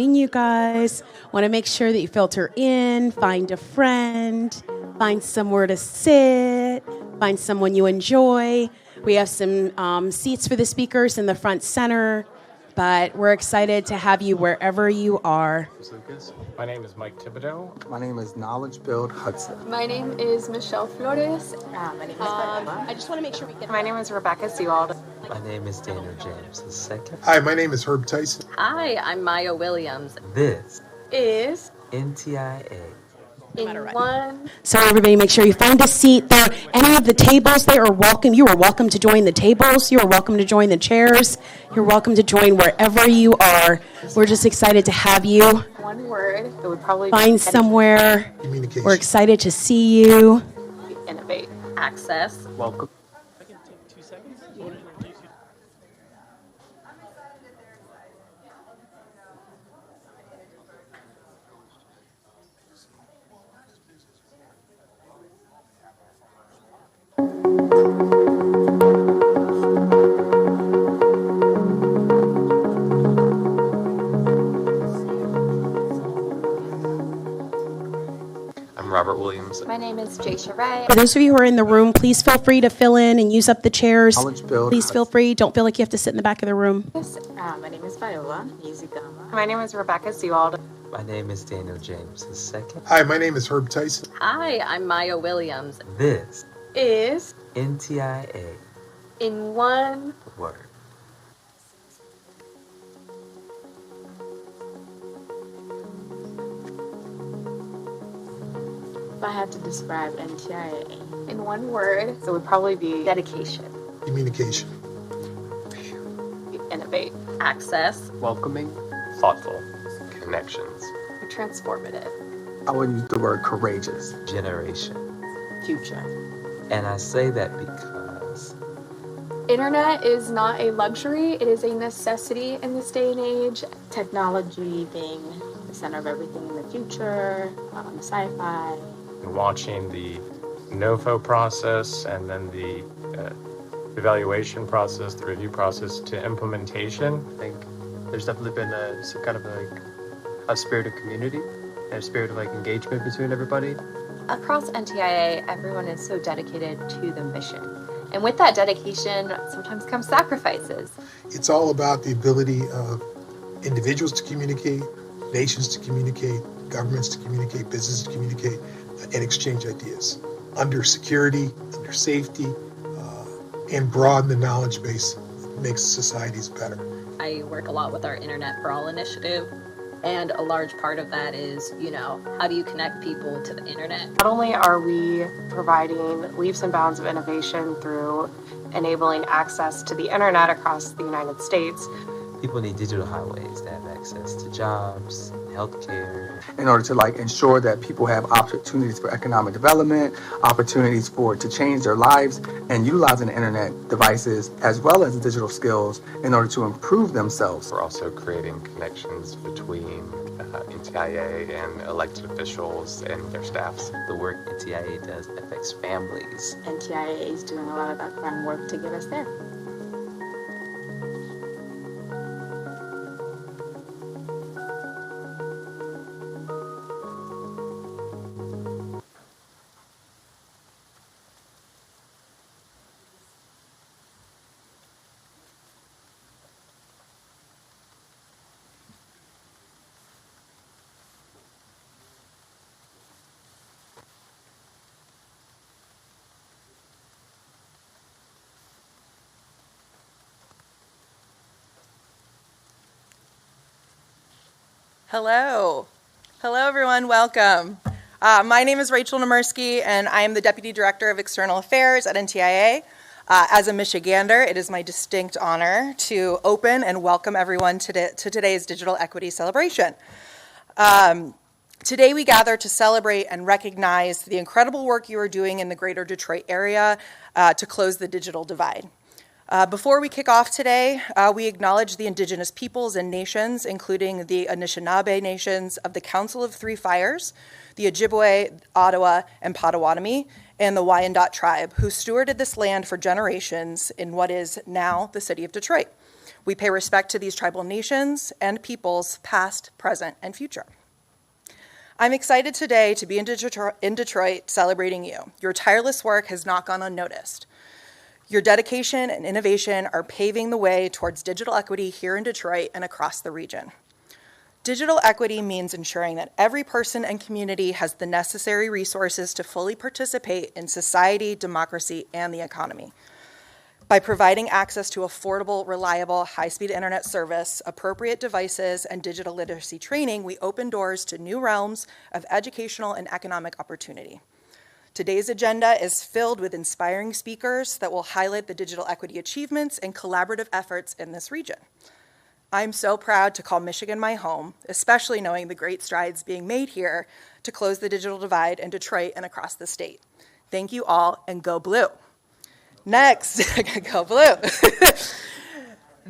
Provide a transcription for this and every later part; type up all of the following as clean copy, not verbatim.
You guys want to make sure that you filter in, find a friend, find somewhere to sit, find someone you enjoy. We have some seats for the speakers in the front center, but we're excited to have you wherever you are. Lucas. My name is Mike Thibodeau. My name is Knowledge Build Hudson. My name is Michelle Flores. My name is I just want to make sure we get. My name is Rebecca Sewald. My name is Daniel James II. Hi, my name is Herb Tyson. Hi, I'm Maya Williams. This Is NTIA. So everybody make sure you find a seat there. Any of the tables there are welcome. You are welcome to join the tables. You are welcome to join the chairs. You're welcome to join wherever you are. We're just excited to have you. one word. It would probably Find somewhere. Communication. We're excited to see you. innovate. Access. Welcome. I'm Robert Williams. My name is Jaysha Ray. For those of you who are in the room, please feel free to fill in and use up the chairs. Knowledge Build Please feel Hudson. free. Don't feel like you have to sit in the back of the room. My name is Viola Nizigama. My name is Rebecca Sewald. My name is Daniel James II. Hi, my name is Herb Tyson. Hi, I'm Maya Williams. This Is NTIA in one word. If I had to describe NTIA, in one word, it would probably be dedication, Communication. innovate, Access. Welcoming. Thoughtful. Connections. transformative, I would use the word courageous. Generation. future. And I say that because Internet is not a luxury, it is a necessity in this day and age. Technology being the center of everything in the future, sci-fi. Watching the NOFO process and then the evaluation process, the review process to implementation. I think there's definitely been some kind of a spirit of community and a spirit of engagement between everybody. Across NTIA, everyone is so dedicated to the mission. And with that dedication, sometimes comes sacrifices. It's all about the ability of individuals to communicate, nations to communicate, governments to communicate, businesses to communicate, and exchange ideas under security, under safety, and broaden the knowledge base that makes societies better. I work a lot with our Internet for All initiative, and a large part of that is, how do you connect people to the internet? Not only are we providing leaps and bounds of innovation through enabling access to the internet across the United States, people need digital highways to have access to jobs, healthcare. In order to ensure that people have opportunities for economic development, opportunities to change their lives, and utilizing the internet devices as well as digital skills in order to improve themselves. We're also creating connections between NTIA and elected officials and their staffs. The work NTIA does affects families. NTIA is doing a lot of background work to get us there. Hello. Hello, everyone. Welcome. My name is Rachel Nemirsky, and I am the Deputy Director of External Affairs at NTIA. As a Michigander, it is my distinct honor to open and welcome everyone to today's Digital Equity Celebration. Today, we gather to celebrate and recognize the incredible work you are doing in the greater Detroit area to close the digital divide. Before we kick off today, we acknowledge the indigenous peoples and nations, including the Anishinaabe nations of the Council of Three Fires, the Ojibwe, Ottawa, and Potawatomi, and the Wyandot tribe, who stewarded this land for generations in what is now the city of Detroit. We pay respect to these tribal nations and peoples, past, present, and future. I'm excited today to be in Detroit celebrating you. Your tireless work has not gone unnoticed. Your dedication and innovation are paving the way towards digital equity here in Detroit and across the region. Digital equity means ensuring that every person and community has the necessary resources to fully participate in society, democracy, and the economy. By providing access to affordable, reliable, high-speed internet service, appropriate devices, and digital literacy training, we open doors to new realms of educational and economic opportunity. Today's agenda is filled with inspiring speakers that will highlight the digital equity achievements and collaborative efforts in this region. I'm so proud to call Michigan my home, especially knowing the great strides being made here to close the digital divide in Detroit and across the state. Thank you all, and go blue. Next, go blue.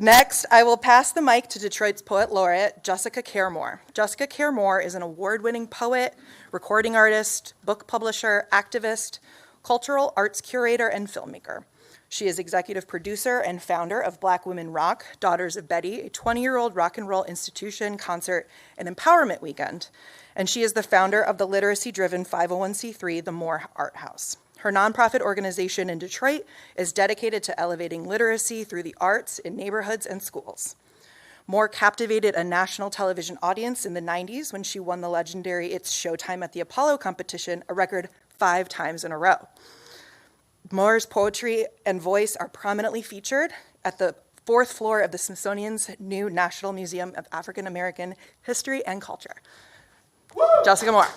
Next, I will pass the mic to Detroit's Poet Laureate, Jessica Caremore. Jessica Caremore is an award-winning poet, recording artist, book publisher, activist, cultural arts curator, and filmmaker. She is executive producer and founder of Black Women Rock, Daughters of Betty, a 20-year-old rock and roll institution, concert, and empowerment weekend. And she is the founder of the literacy-driven 501c3, the Moore Art House. Her nonprofit organization in Detroit is dedicated to elevating literacy through the arts in neighborhoods and schools. Moore captivated a national television audience in the 90s when she won the legendary It's Showtime at the Apollo competition a record 5 times in a row. Moore's poetry and voice are prominently featured at the 4th floor of the Smithsonian's new National Museum of African American History and Culture. Woo! Jessica Moore.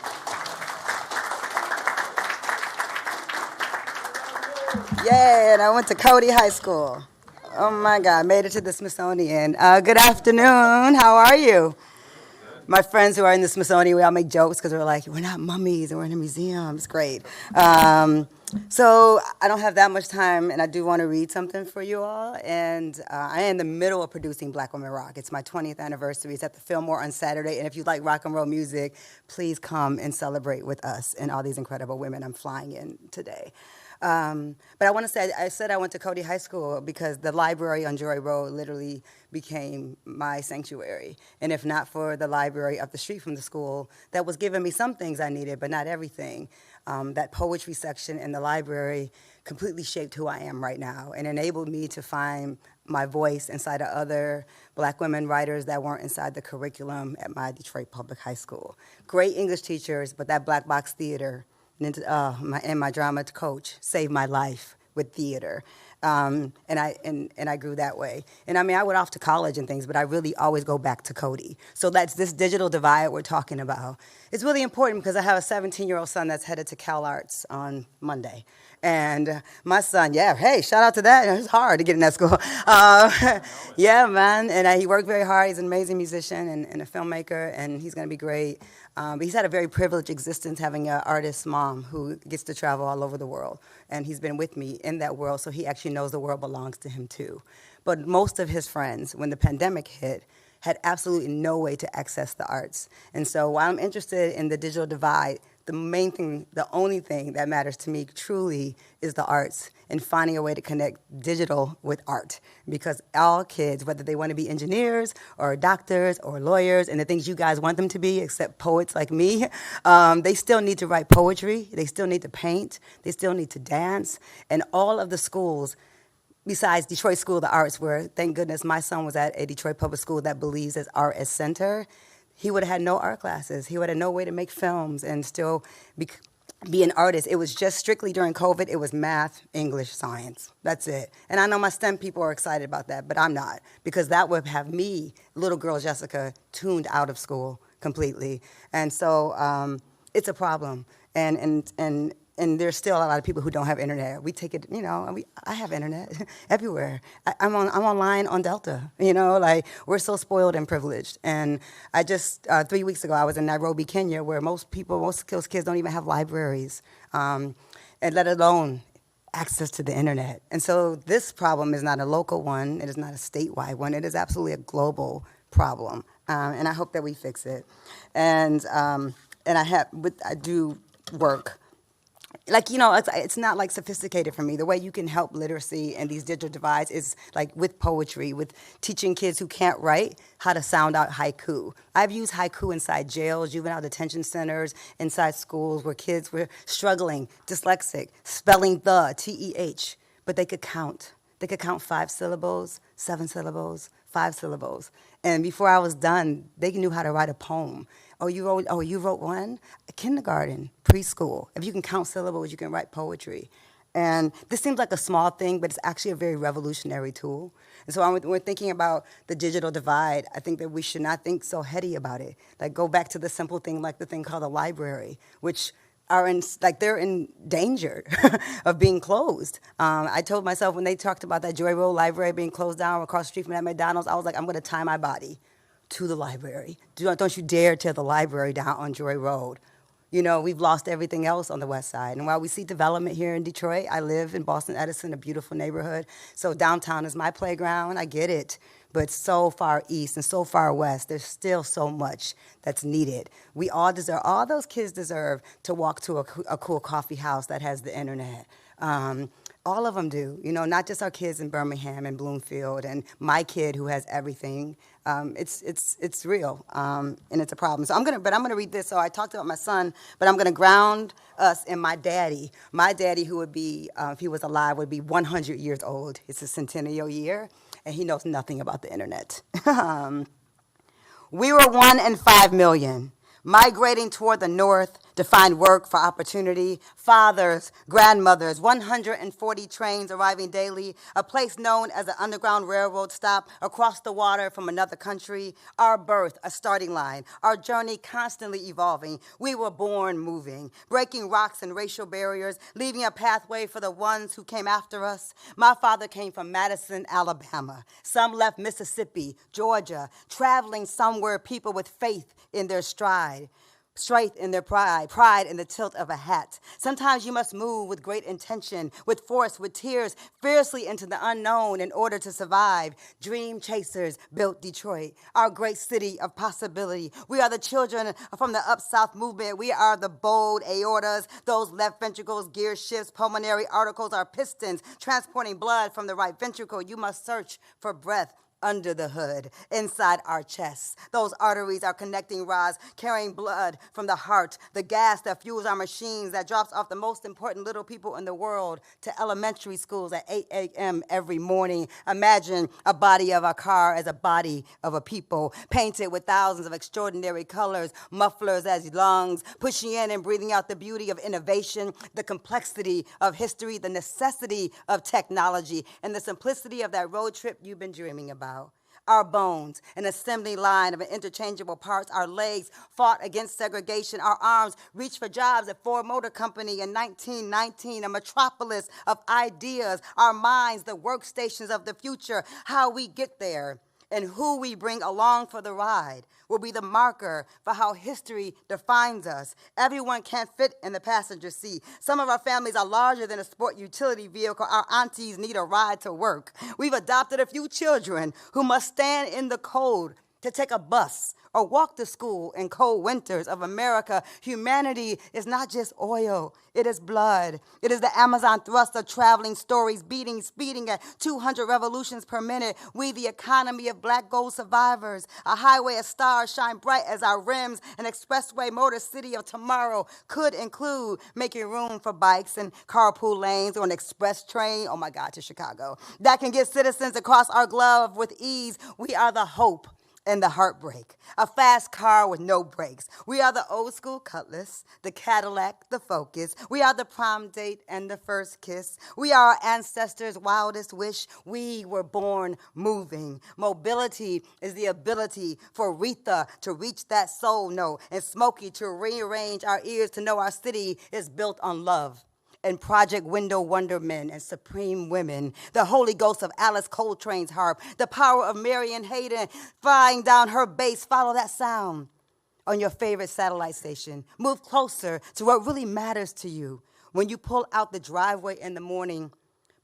Yeah, and I went to Cody High School. Oh my God, made it to the Smithsonian. Good afternoon, how are you? My friends who are in the Smithsonian, we all make jokes because we're like, we're not mummies and we're in a museum, it's great. So I don't have that much time, and I do want to read something for you all. And I am in the middle of producing Black Women Rock. It's my 20th anniversary. It's at the Fillmore on Saturday. And if you like rock and roll music, please come and celebrate with us and all these incredible women I'm flying in today. But I want to say, I said I went to Cody High School because the library on Joy Road literally became my sanctuary. And if not for the library up the street from the school, that was giving me some things I needed, but not everything. That poetry section in the library completely shaped who I am right now and enabled me to find my voice inside of other Black women writers that weren't inside the curriculum at my Detroit Public High School. Great English teachers, but that black box theater and my drama coach saved my life with theater. And I grew that way. And I mean, I went off to college and things, but I really always go back to Cody. So that's this digital divide we're talking about. It's really important because I have a 17-year-old son that's headed to Cal Arts on Monday. And my son, yeah, hey, shout out to that. It's hard to get in that school. Yeah, man. And he worked very hard. He's an amazing musician and a filmmaker, and he's going to be great. But he's had a very privileged existence having an artist mom who gets to travel all over the world. And he's been with me in that world, so he actually knows the world belongs to him too. But most of his friends, when the pandemic hit, had absolutely no way to access the arts. And so while I'm interested in the digital divide, the main thing, the only thing that matters to me truly is the arts and finding a way to connect digital with art. Because all kids, whether they want to be engineers or doctors or lawyers and the things you guys want them to be, except poets like me, they still need to write poetry, they still need to paint, they still need to dance. And all of the schools, besides Detroit School of the Arts, where thank goodness my son was at a Detroit public school that believes as art as center, he would have had no art classes. He would have no way to make films and still be an artist. It was just strictly during COVID, it was math, English, science. That's it. And I know my STEM people are excited about that, but I'm not, because that would have me, little girl Jessica, tuned out of school completely. And so it's a problem. And there's still a lot of people who don't have internet. We take it, I have internet everywhere. I'm online on Delta, like we're so spoiled and privileged. And I just, 3 weeks ago, I was in Nairobi, Kenya, where most of those kids don't even have libraries, and let alone access to the internet. And so this problem is not a local one, it is not a statewide one, it is absolutely a global problem. And I hope that we fix it. And I do work like, you know, it's not like sophisticated for me. The way you can help literacy and these digital divides is like with poetry, with teaching kids who can't write how to sound out haiku. I've used haiku inside jails, juvenile detention centers, inside schools where kids were struggling, dyslexic, spelling the, T-E-H, but they could count. They could count 5 syllables, 7 syllables, 5 syllables. And before I was done, they knew how to write a poem. You wrote one? Kindergarten, preschool. If you can count syllables, you can write poetry. And this seems like a small thing, but it's actually a very revolutionary tool. And so when we're thinking about the digital divide, I think that we should not think so heady about it. Like, go back to the simple thing, like the thing called a library, which they're in danger of being closed. I told myself when they talked about that Joy Road Library being closed down across the street from that McDonald's, I was like, I'm going to tie my body to the library. Don't you dare tear the library down on Joy Road. You know, we've lost everything else on the west side. And while we see development here in Detroit, I live in Boston Edison, a beautiful neighborhood. So downtown is my playground, I get it. But so far east and so far west, there's still so much that's needed. We all deserve, all those kids deserve to walk to a cool coffee house that has the internet. All of them do, you know, not just our kids in Birmingham and Bloomfield and my kid who has everything. It's real, and it's a problem. So I'm gonna read this. So I talked about my son, but I'm gonna ground us in my daddy. My daddy, who would be, if he was alive, would be 100 years old. It's his centennial year, and he knows nothing about the internet. We were 1 in 5 million. Migrating toward the north to find work for opportunity, fathers, grandmothers, 140 trains arriving daily, a place known as an underground railroad stop across the water from another country, our birth, a starting line, our journey constantly evolving. We were born moving, breaking rocks and racial barriers, leaving a pathway for the ones who came after us. My father came from Madison, Alabama. Some left Mississippi, Georgia, traveling somewhere people with faith in their stride. Strength in their pride in the tilt of a hat. Sometimes you must move with great intention, with force, with tears, fiercely into the unknown in order to survive. Dream chasers built Detroit, our great city of possibility. We are the children from the Up South movement. We are the bold aortas, those left ventricles, gear shifts, pulmonary articles, our pistons, transporting blood from the right ventricle. You must search for breath under the hood, inside our chests. Those arteries are connecting rods, carrying blood from the heart, the gas that fuels our machines, that drops off the most important little people in the world to elementary schools at 8 a.m. every morning. Imagine a body of a car as a body of a people, painted with thousands of extraordinary colors, mufflers as lungs, pushing in and breathing out the beauty of innovation, the complexity of history, the necessity of technology, and the simplicity of that road trip you've been dreaming about. Our bones, an assembly line of interchangeable parts. Our legs fought against segregation. Our arms reached for jobs at Ford Motor Company in 1919, a metropolis of ideas. Our minds, the workstations of the future. How we get there and who we bring along for the ride will be the marker for how history defines us. Everyone can't fit in the passenger seat. Some of our families are larger than a sport utility vehicle. Our aunties need a ride to work. We've adopted a few children who must stand in the cold to take a bus or walk to school in cold winters of America. Humanity is not just oil, it is blood. It is the Amazon thrust of traveling stories, speeding at 200 revolutions per minute. We, the economy of black gold survivors, a highway of stars shine bright as our rims, an expressway motor city of tomorrow could include making room for bikes and carpool lanes or an express train, oh my God, to Chicago, that can get citizens across our glove with ease. We are the hope and the heartbreak, a fast car with no brakes. We are the old school Cutlass, the Cadillac, the Focus. We are the prom date and the first kiss. We are our ancestors' wildest wish. We were born moving. Mobility is the ability for Retha to reach that soul note and Smokey to rearrange our ears to know our city is built on love. And Project Window Wondermen and Supreme Women, the Holy Ghost of Alice Coltrane's harp, the power of Marian Hayden flying down her bass. Follow that sound on your favorite satellite station. Move closer to what really matters to you. When you pull out the driveway in the morning,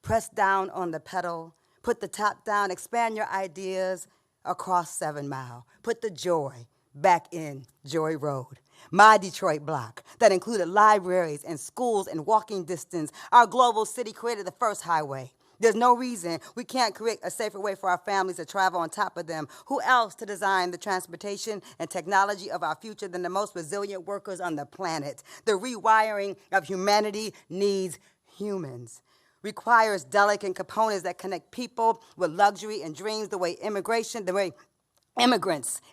press down on the pedal, put the top down, expand your ideas across 7 Mile. Put the joy back in Joy Road. My Detroit block that included libraries and schools in walking distance. Our global city created the first highway. There's no reason we can't create a safer way for our families to travel on top of them. Who else to design the transportation and technology of our future than the most resilient workers on the planet? The rewiring of humanity needs humans. Requires delicate components that connect people with luxury and dreams, the way immigrants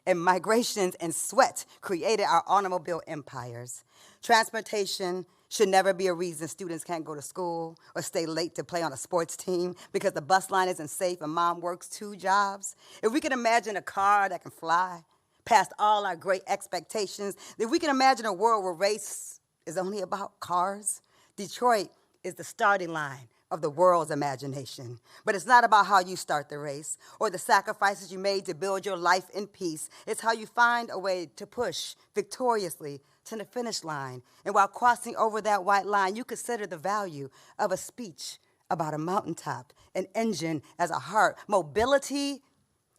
and migrations and sweat created our automobile empires. Transportation should never be a reason students can't go to school or stay late to play on a sports team because the bus line isn't safe and mom works 2 jobs. If we can imagine a car that can fly past all our great expectations, if we can imagine a world where race is only about cars, Detroit is the starting line of the world's imagination. But it's not about how you start the race or the sacrifices you made to build your life in peace. It's how you find a way to push victoriously to the finish line. And while crossing over that white line, you consider the value of a speech about a mountaintop, an engine as a heart, mobility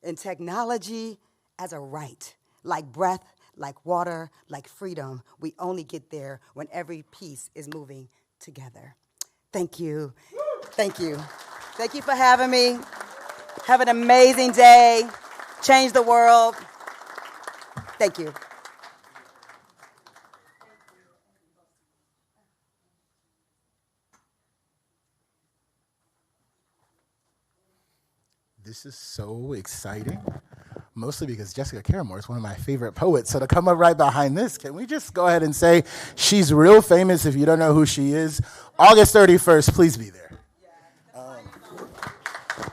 and technology as a right, like breath, like water, like freedom. We only get there when every piece is moving together. Thank you. Thank you. Thank you for having me. Have an amazing day. Change the world. Thank you. This is so exciting, mostly because Jessica Caramore is one of my favorite poets. So to come up right behind this, can we just go ahead and say she's real famous if you don't know who she is? August 31st, please be there.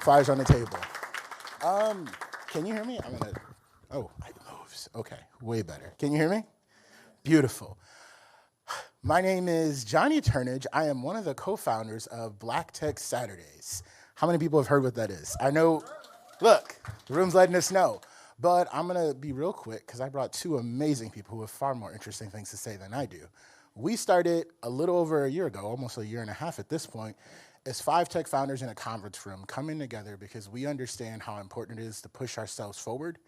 Flyers on the table. Can you hear me? I'm gonna, it moves. Okay, way better. Can you hear me? Beautiful. My name is Johnny Turnage. I am one of the co-founders of Black Tech Saturdays. How many people have heard what that is? I know, look, the room's letting us know. But I'm going to be real quick because I brought 2 amazing people who have far more interesting things to say than I do. We started a little over a year ago, almost a year and a half at this point, as 5 tech founders in a conference room coming together because we understand how important it is to push ourselves forward.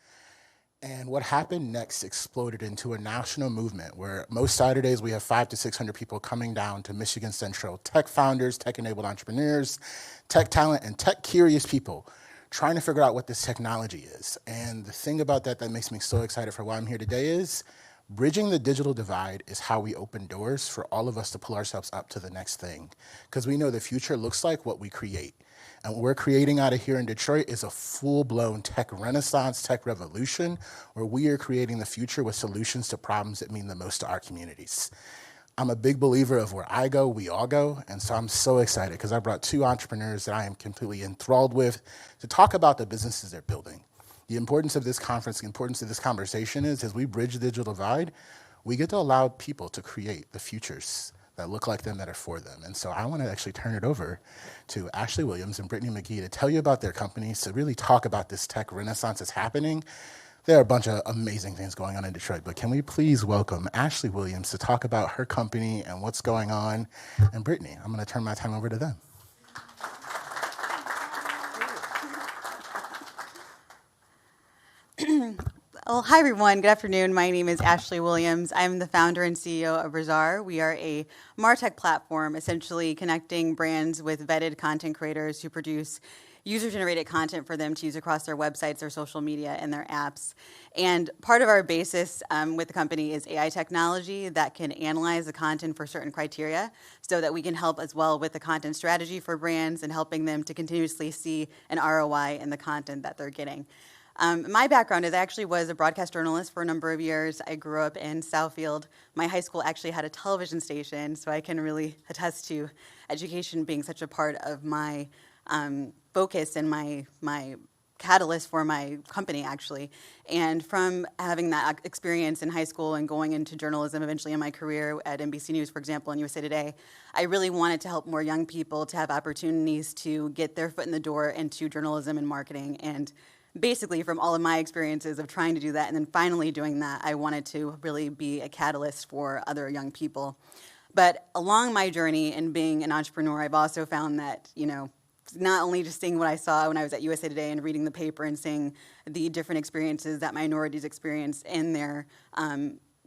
And what happened next exploded into a national movement where most Saturdays we have 500 to 600 people coming down to Michigan Central, tech founders, tech-enabled entrepreneurs, tech talent, and tech-curious people trying to figure out what this technology is. And the thing about that makes me so excited for why I'm here today is bridging the digital divide is how we open doors for all of us to pull ourselves up to the next thing. Because we know the future looks like what we create. And what we're creating out of here in Detroit is a full-blown tech renaissance, tech revolution, where we are creating the future with solutions to problems that mean the most to our communities. I'm a big believer of where I go, we all go, and so I'm so excited because I brought 2 entrepreneurs that I am completely enthralled with to talk about the businesses they're building. The importance of this conference, the importance of this conversation is as we bridge the digital divide, we get to allow people to create the futures that look like them, that are for them. And so I want to actually turn it over to Ashley Williams and Brittany McGee to tell you about their companies, to really talk about this tech renaissance that's happening. There are a bunch of amazing things going on in Detroit, but can we please welcome Ashley Williams to talk about her company and what's going on? And Brittany, I'm going to turn my time over to them. Well, hi, everyone. Good afternoon. My name is Ashley Williams. I'm the founder and CEO of Razar. We are a MarTech platform, essentially connecting brands with vetted content creators who produce user-generated content for them to use across their websites, their social media, and their apps. And part of our basis with the company is AI technology that can analyze the content for certain criteria so that we can help as well with the content strategy for brands and helping them to continuously see an ROI in the content that they're getting. My background is I actually was a broadcast journalist for a number of years. I grew up in Southfield. My high school actually had a television station, so I can really attest to education being such a part of my focus and my catalyst for my company, actually. And from having that experience in high school and going into journalism eventually in my career at NBC News, for example, and USA Today, I really wanted to help more young people to have opportunities to get their foot in the door into journalism and marketing. And basically, from all of my experiences of trying to do that and then finally doing that, I wanted to really be a catalyst for other young people. But along my journey in being an entrepreneur, I've also found that, not only just seeing what I saw when I was at USA Today and reading the paper and seeing the different experiences that minorities experience in their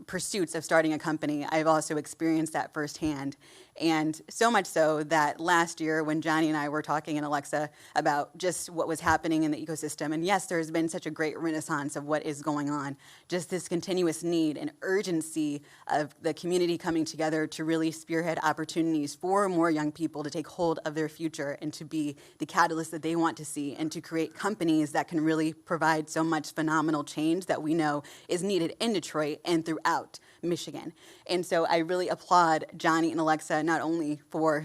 pursuits of starting a company, I've also experienced that firsthand. And so much so that last year when Johnny and I were talking in Alexa about just what was happening in the ecosystem, and yes, there's been such a great renaissance of what is going on, just this continuous need and urgency of the community coming together to really spearhead opportunities for more young people to take hold of their future and to be the catalyst that they want to see and to create companies that can really provide so much phenomenal change that we know is needed in Detroit and throughout Michigan. And so I really applaud Johnny and Alexa not only for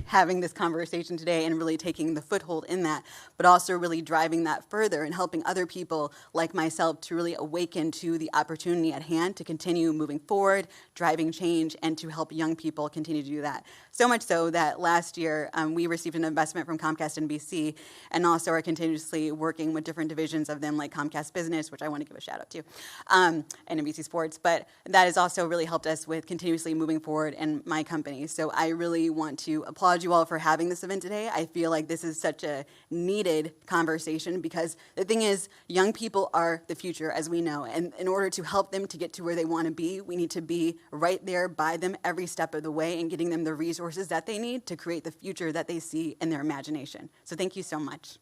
having this conversation today and really taking the foothold in that, but also really driving that further and helping other people like myself to really awaken to the opportunity at hand to continue moving forward, driving change, and to help young people continue to do that. So much so that last year we received an investment from Comcast NBC, and also are continuously working with different divisions of them like Comcast Business, which I want to give a shout out to, and NBC Sports, but that has also really helped us with continuously moving forward in my company. So I really want to applaud you all for having this event today. I feel like this is such a needed conversation because the thing is, young people are the future, as we know, and in order to help them to get to where they want to be, we need to be right there by them every step of the way and getting them the resources that they need to create the future that they see in their imagination. So thank you so much.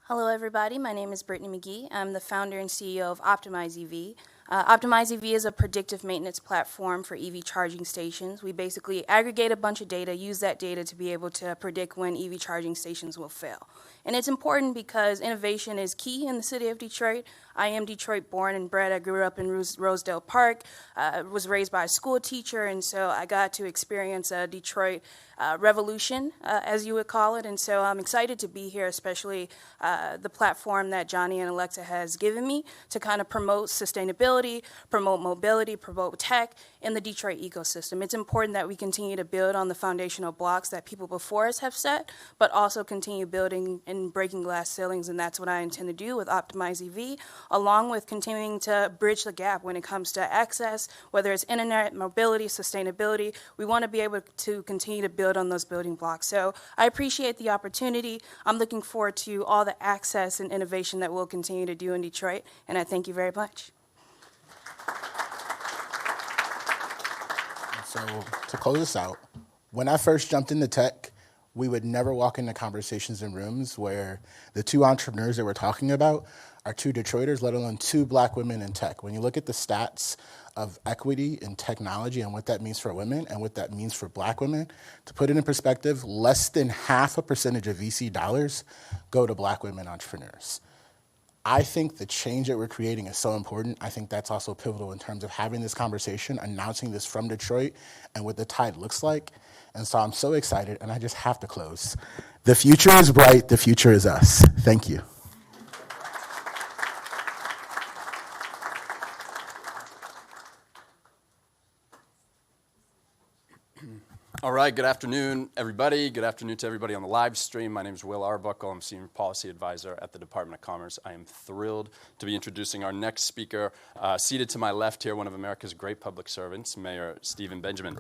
Hello, everybody. My name is Brittany McGee. I'm the founder and CEO of Optimize EV. Optimize EV is a predictive maintenance platform for EV charging stations. We basically aggregate a bunch of data, use that data to be able to predict when EV charging stations will fail. And it's important because innovation is key in the city of Detroit. I am Detroit born and bred. I grew up in Rosedale Park, was raised by a school teacher, and so I got to experience a Detroit revolution, as you would call it. And so I'm excited to be here, especially the platform that Johnny and Alexa has given me to kind of promote sustainability, promote mobility, promote tech in the Detroit ecosystem. It's important that we continue to build on the foundational blocks that people before us have set, but also continue building and breaking glass ceilings, and that's what I intend to do with Optimize EV, along with continuing to bridge the gap when it comes to access, whether it's internet, mobility, sustainability. We want to be able to continue to build on those building blocks. So I appreciate the opportunity. I'm looking forward to all the access and innovation that we'll continue to do in Detroit, and I thank you very much. So to close this out, when I first jumped into tech, we would never walk into conversations in rooms where the two entrepreneurs that we're talking about are two Detroiters, let alone two black women in tech. When you look at the stats of equity in technology and what that means for women and what that means for black women, to put it in perspective, less than 0.5% of VC dollars go to black women entrepreneurs. I think the change that we're creating is so important. I think that's also pivotal in terms of having this conversation, announcing this from Detroit and what the tide looks like. And so I'm so excited, and I just have to close. The future is bright. The future is us. Thank you. All right, good afternoon, everybody. Good afternoon to everybody on the live stream. My name is Will Arbuckle. I'm Senior Policy Advisor at the Department of Commerce. I am thrilled to be introducing our next speaker. Seated to my left here, one of America's great public servants, Mayor Stephen Benjamin.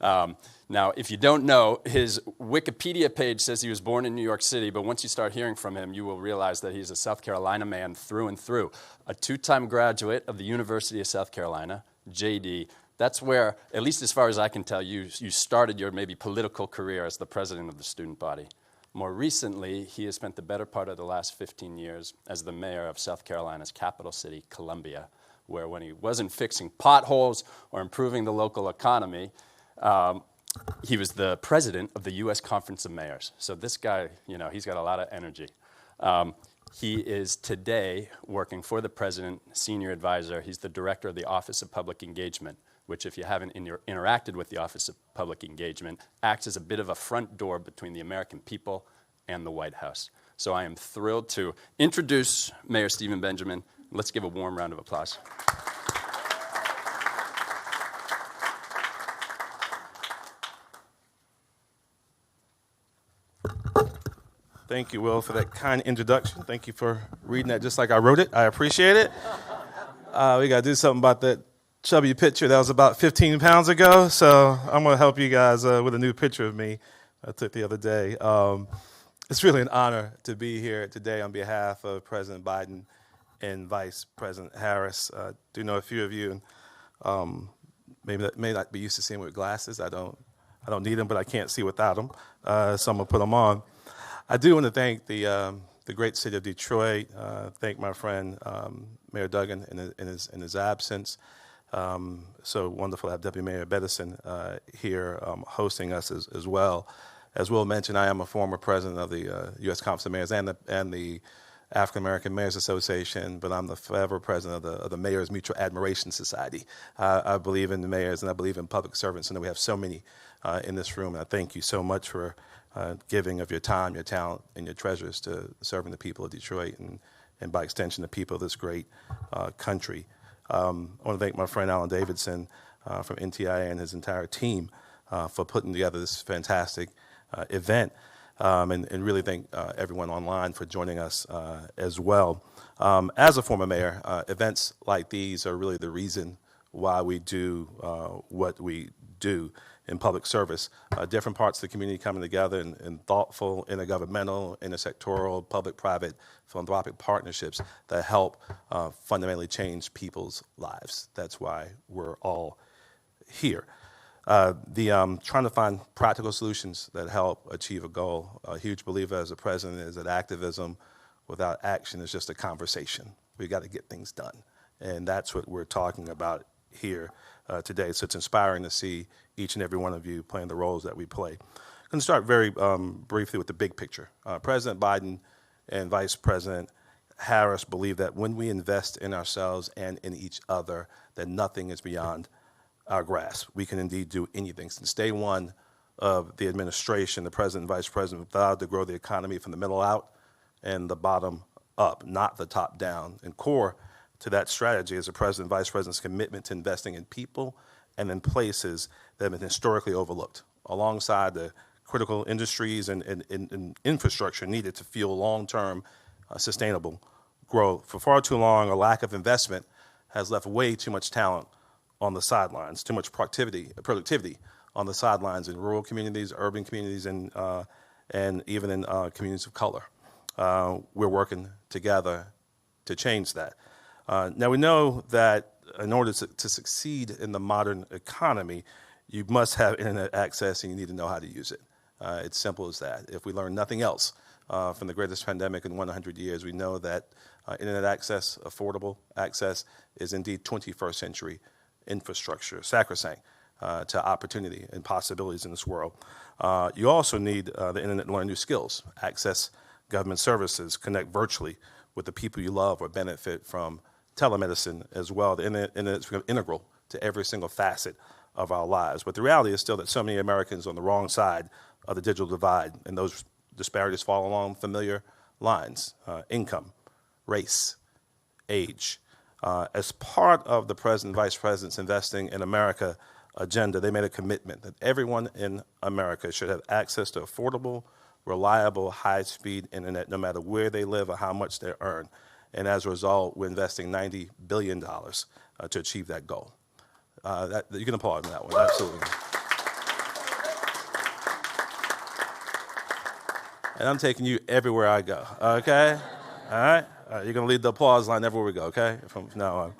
Now, if you don't know, his Wikipedia page says he was born in New York City, but once you start hearing from him, you will realize that he's a South Carolina man through and through. A two-time graduate of the University of South Carolina, JD. That's where, at least as far as I can tell, you started your maybe political career as the president of the student body. More recently, he has spent the better part of the last 15 years as the mayor of South Carolina's capital city, Columbia, where when he wasn't fixing potholes or improving the local economy, he was the president of the U.S. Conference of Mayors. So this guy, he's got a lot of energy. He is today working for the president, senior advisor. He's the director of the Office of Public Engagement, which, if you haven't interacted with the Office of Public Engagement, acts as a bit of a front door between the American people and the White House. So I am thrilled to introduce Mayor Stephen Benjamin. Let's give a warm round of applause. Thank you, Will, for that kind introduction. Thank you for reading that just like I wrote it. I appreciate it. We got to do something about that chubby picture that was about 15 pounds ago, so I'm going to help you guys with a new picture of me I took the other day. It's really an honor to be here today on behalf of President Biden and Vice President Harris. I do know a few of you, maybe that may not be used to seeing with glasses. I don't need them, but I can't see without them, so I'm gonna put them on. I do want to thank the great city of Detroit. Thank my friend Mayor Duggan in his absence. So wonderful to have Deputy Mayor Davidson here hosting us as well. As Will mentioned, I am a former president of the U.S. Conference of Mayors and the African American Mayors Association, but I'm the forever president of the Mayors Mutual Admiration Society. I believe in the mayors and I believe in public servants, and we have so many in this room. And I thank you so much for giving of your time, your talent, and your treasures to serving the people of Detroit and by extension the people of this great country. I want to thank my friend Alan Davidson from NTIA and his entire team for putting together this fantastic event, and really thank everyone online for joining us as well. As a former mayor, events like these are really the reason why we do what we do in public service. Different parts of the community coming together in thoughtful, intergovernmental, intersectoral, public-private, philanthropic partnerships that help fundamentally change people's lives. That's why we're all here. Trying to find practical solutions that help achieve a goal. A huge believer as a president is that activism without action is just a conversation. We got to get things done. And that's what we're talking about here today. So it's inspiring to see each and every one of you playing the roles that we play. I'm going to start very briefly with the big picture. President Biden and Vice President Harris believe that when we invest in ourselves and in each other, that nothing is beyond our grasp. We can indeed do anything. Since day one of the administration, the president and vice president vowed to grow the economy from the middle out and the bottom up, not the top down. And core to that strategy is the president and vice president's commitment to investing in people and in places that have been historically overlooked, alongside the critical industries and infrastructure needed to fuel long-term sustainable growth. For far too long, a lack of investment has left way too much talent on the sidelines, too much productivity on the sidelines in rural communities, urban communities, and even in communities of color. We're working together to change that. Now we know that in order to succeed in the modern economy, you must have internet access and you need to know how to use it. It's simple as that. If we learn nothing else from the greatest pandemic in 100 years, we know that internet access, affordable access, is indeed 21st century infrastructure, sacrosanct to opportunity and possibilities in this world. You also need the internet to learn new skills, access government services, connect virtually with the people you love or benefit from telemedicine as well. The internet is integral to every single facet of our lives. But the reality is still that so many Americans are on the wrong side of the digital divide, and those disparities fall along familiar lines: income, race, age. As part of the president and vice president's Investing in America agenda, they made a commitment that everyone in America should have access to affordable, reliable, high-speed internet, no matter where they live or how much they earn. And as a result, we're investing $90 billion to achieve that goal. You can applaud on that one, absolutely. And I'm taking you everywhere I go, okay? All right? You're going to lead the applause line everywhere we go, okay? From now on.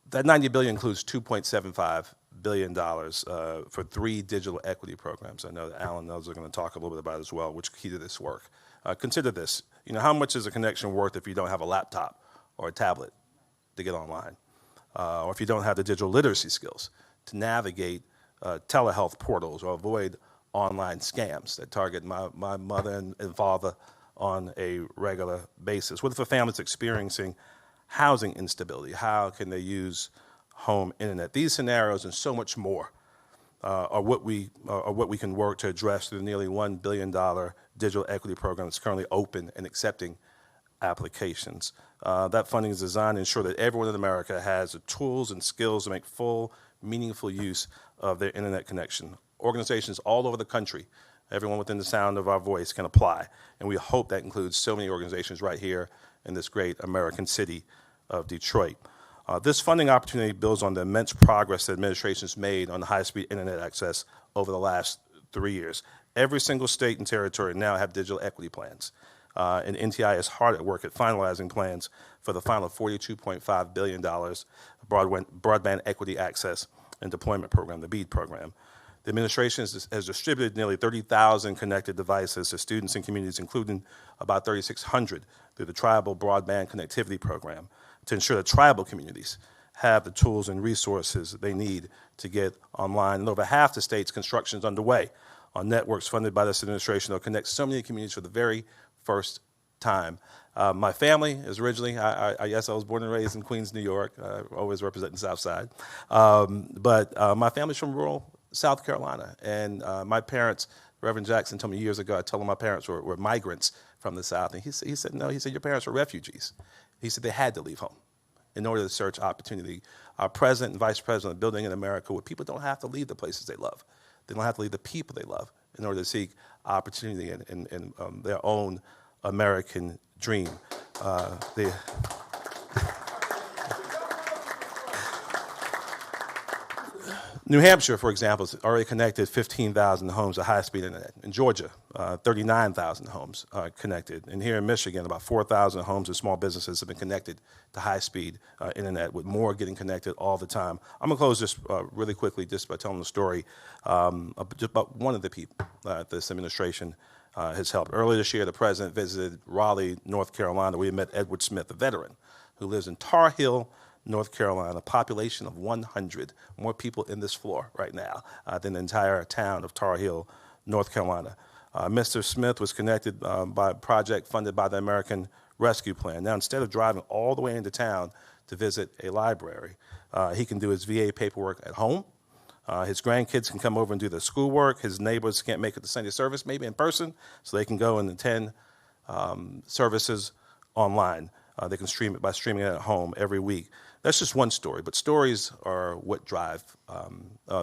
That $90 billion includes $2.75 billion for 3 digital equity programs. I know that Alan knows we're going to talk a little bit about it as well, which is key to this work. Consider this. How much is a connection worth if you don't have a laptop or a tablet to get online? Or if you don't have the digital literacy skills to navigate telehealth portals or avoid online scams that target my mother and father on a regular basis? What if a family's experiencing housing instability? How can they use home internet? These scenarios and so much more are what we can work to address through the nearly $1 billion digital equity program that's currently open and accepting applications. That funding is designed to ensure that everyone in America has the tools and skills to make full, meaningful use of their internet connection. Organizations all over the country, everyone within the sound of our voice can apply, and we hope that includes so many organizations right here in this great American city of Detroit. This funding opportunity builds on the immense progress the administration has made on high-speed internet access over the last 3 years. Every single state and territory now have digital equity plans. And NTIA is hard at work at finalizing plans for the final $42.5 billion broadband equity access and deployment program, the BEAD program. The administration has distributed nearly 30,000 connected devices to students and communities, including about 3,600 through the Tribal Broadband Connectivity Program, to ensure that tribal communities have the tools and resources they need to get online. And over half the state's construction is underway on networks funded by this administration that will connect so many communities for the very first time. My family is originally, yes, I was born and raised in Queens, New York, always representing the South Side. But my family's from rural South Carolina. And my parents, Reverend Jackson told me years ago, I told him my parents were migrants from the South. And he said, no, he said, your parents were refugees. He said they had to leave home in order to search opportunity. Our president and vice president are building in America where people don't have to leave the places they love. They don't have to leave the people they love in order to seek opportunity in their own American dream. New Hampshire, for example, has already connected 15,000 homes to high-speed internet. In Georgia, 39,000 homes connected. And here in Michigan, about 4,000 homes and small businesses have been connected to high-speed internet, with more getting connected all the time. I'm going to close just really quickly just by telling the story just about one of the people that this administration has helped. Earlier this year, the president visited Raleigh, North Carolina, where he met Edward Smith, a veteran who lives in Tar Heel, North Carolina, a population of 100, more people in this floor right now than the entire town of Tar Heel, North Carolina. Mr. Smith was connected by a project funded by the American Rescue Plan. Now, instead of driving all the way into town to visit a library, he can do his VA paperwork at home. His grandkids can come over and do their schoolwork. His neighbors can't make it to Sunday service, maybe in person, so they can go and attend services online. They can stream it by streaming it at home every week. That's just one story, but stories are what drive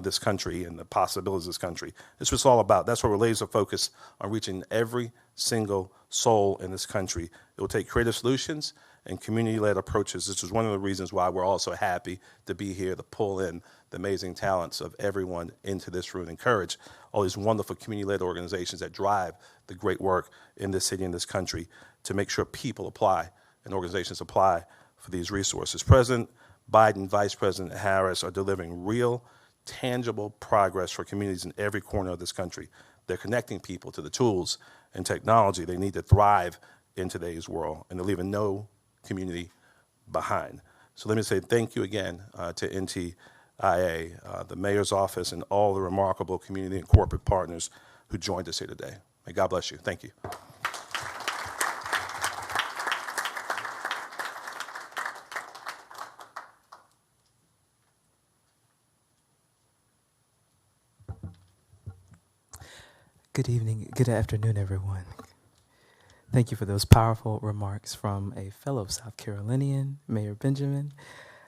this country and the possibilities of this country. That's what it's all about. That's why we're laser focused on reaching every single soul in this country. It will take creative solutions and community-led approaches. This is one of the reasons why we're all so happy to be here, to pull in the amazing talents of everyone into this room, encourage all these wonderful community-led organizations that drive the great work in this city and this country to make sure people apply and organizations apply for these resources. President Biden, Vice President Harris are delivering real, tangible progress for communities in every corner of this country. They're connecting people to the tools and technology they need to thrive in today's world, and they're leaving no community behind. So let me say thank you again to NTIA, the mayor's office, and all the remarkable community and corporate partners who joined us here today. May God bless you. Thank you. Good evening, good afternoon, everyone. Thank you for those powerful remarks from a fellow South Carolinian, Mayor Benjamin.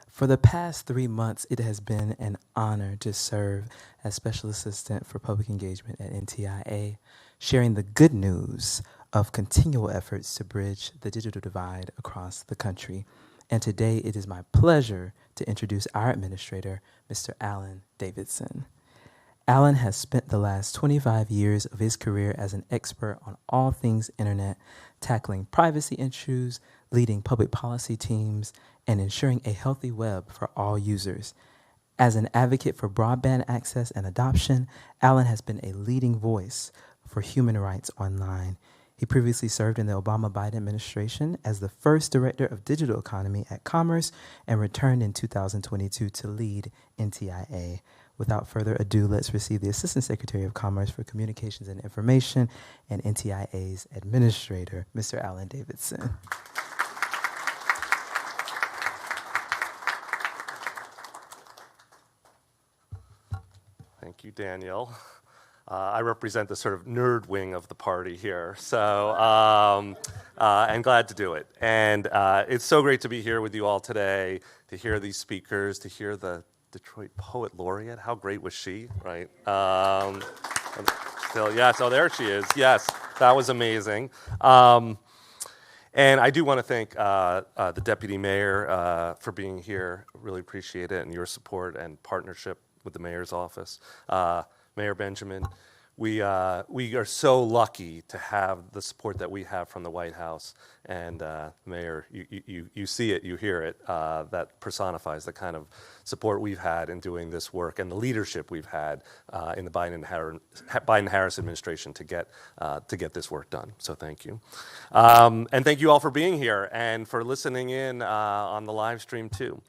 For the past 3 months, it has been an honor to serve as Special Assistant for Public Engagement at NTIA, sharing the good news of continual efforts to bridge the digital divide across the country. And today, it is my pleasure to introduce our administrator, Mr. Alan Davidson. Alan has spent the last 25 years of his career as an expert on all things internet, tackling privacy issues, leading public policy teams, and ensuring a healthy web for all users. As an advocate for broadband access and adoption, Alan has been a leading voice for human rights online. He previously served in the Obama-Biden administration as the first director of digital economy at Commerce and returned in 2022 to lead NTIA. Without further ado, let's receive the Assistant Secretary of Commerce for Communications and Information and NTIA's Administrator, Mr. Alan Davidson. Thank you, Daniel. I represent the sort of nerd wing of the party here, so I'm glad to do it. And it's so great to be here with you all today, to hear these speakers, to hear the Detroit Poet Laureate. How great was she, right? Still, yes, oh, there she is. Yes, that was amazing. And I do want to thank the Deputy Mayor for being here. Really appreciate it, and your support and partnership with the Mayor's office. Mayor Benjamin, we are so lucky to have the support that we have from the White House. And Mayor, you see it, you hear it, that personifies the kind of support we've had in doing this work and the leadership we've had in the Biden-Harris administration to get this work done. So thank you. And thank you all for being here and for listening in on the live stream too.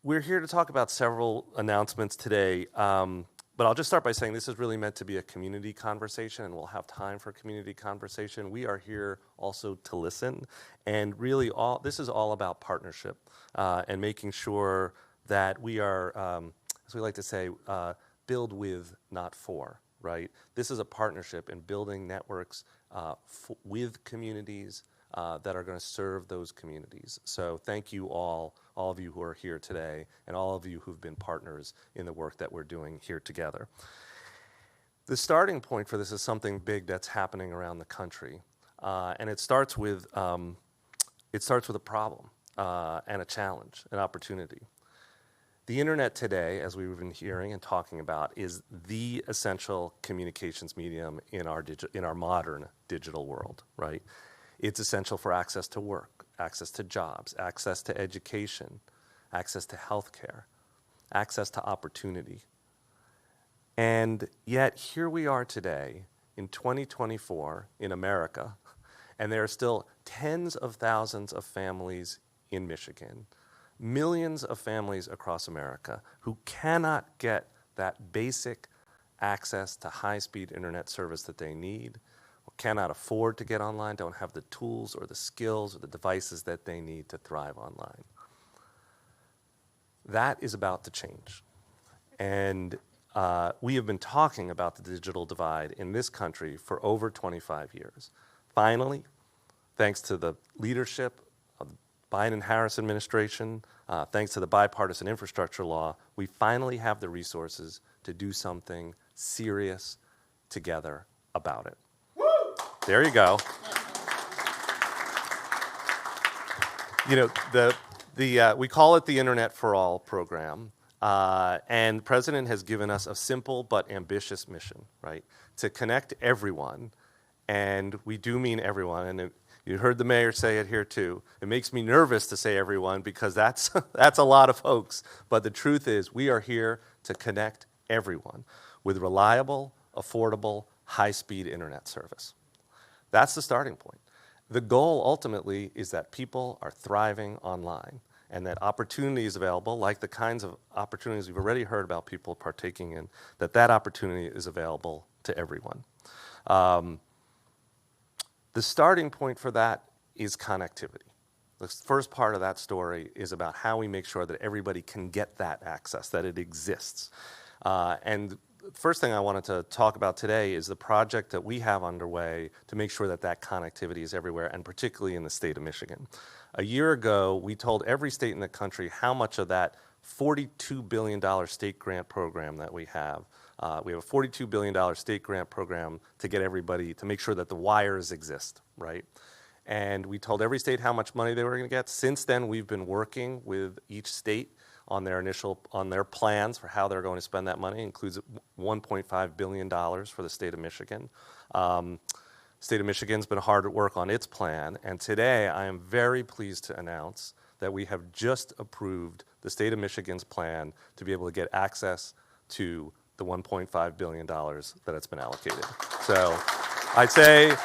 We're here to talk about several announcements today, but I'll just start by saying this is really meant to be a community conversation, and we'll have time for community conversation. We are here also to listen, and really this is all about partnership and making sure that we are, as we like to say, build with, not for, right? This is a partnership in building networks with communities that are going to serve those communities. So thank you all of you who are here today, and all of you who've been partners in the work that we're doing here together. The starting point for this is something big that's happening around the country, and it starts with a problem and a challenge, an opportunity. The internet today, as we've been hearing and talking about, is the essential communications medium in our modern digital world, right? It's essential for access to work, access to jobs, access to education, access to healthcare, access to opportunity. And yet here we are today in 2024 in America, and there are still tens of thousands of families in Michigan, millions of families across America who cannot get that basic access to high-speed internet service that they need, cannot afford to get online, don't have the tools or the skills or the devices that they need to thrive online. That is about to change. And we have been talking about the digital divide in this country for over 25 years. Finally, thanks to the leadership of the Biden-Harris administration, thanks to the bipartisan infrastructure law, we finally have the resources to do something serious together about it. There you go. You know, we call it the Internet for All program, and the President has given us a simple but ambitious mission, right? To connect everyone, and we do mean everyone, and you heard the mayor say it here too. It makes me nervous to say everyone because that's a lot of folks, but the truth is we are here to connect everyone with reliable, affordable, high-speed internet service. That's the starting point. The goal ultimately is that people are thriving online and that opportunity is available, like the kinds of opportunities we've already heard about people partaking in, that opportunity is available to everyone. The starting point for that is connectivity. The first part of that story is about how we make sure that everybody can get that access, that it exists. And the first thing I wanted to talk about today is the project that we have underway to make sure that connectivity is everywhere, and particularly in the state of Michigan. A year ago, we told every state in the country how much of that $42 billion state grant program that we have. We have a $42 billion state grant program to get everybody, to make sure that the wires exist, right? And we told every state how much money they were going to get. Since then, we've been working with each state on their plans for how they're going to spend that money. It includes $1.5 billion for the state of Michigan. State of Michigan's been hard at work on its plan, and today I am very pleased to announce that we have just approved the state of Michigan's plan to be able to get access to the $1.5 billion that it's been allocated. So I'd say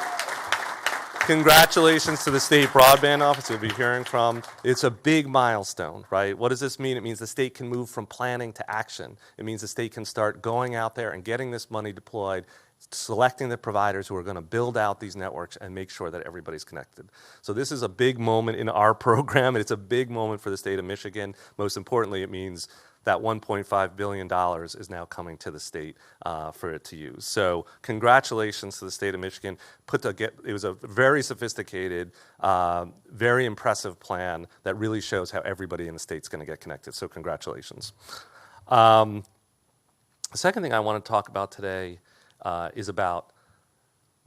congratulations to the state broadband office you'll be hearing from. It's a big milestone, right? What does this mean? It means the state can move from planning to action. It means the state can start going out there and getting this money deployed, selecting the providers who are going to build out these networks and make sure that everybody's connected. So this is a big moment in our program, and it's a big moment for the state of Michigan. Most importantly, it means that $1.5 billion is now coming to the state for it to use. So congratulations to the state of Michigan. It was a very sophisticated, very impressive plan that really shows how everybody in the state's going to get connected. So congratulations. The second thing I want to talk about today is about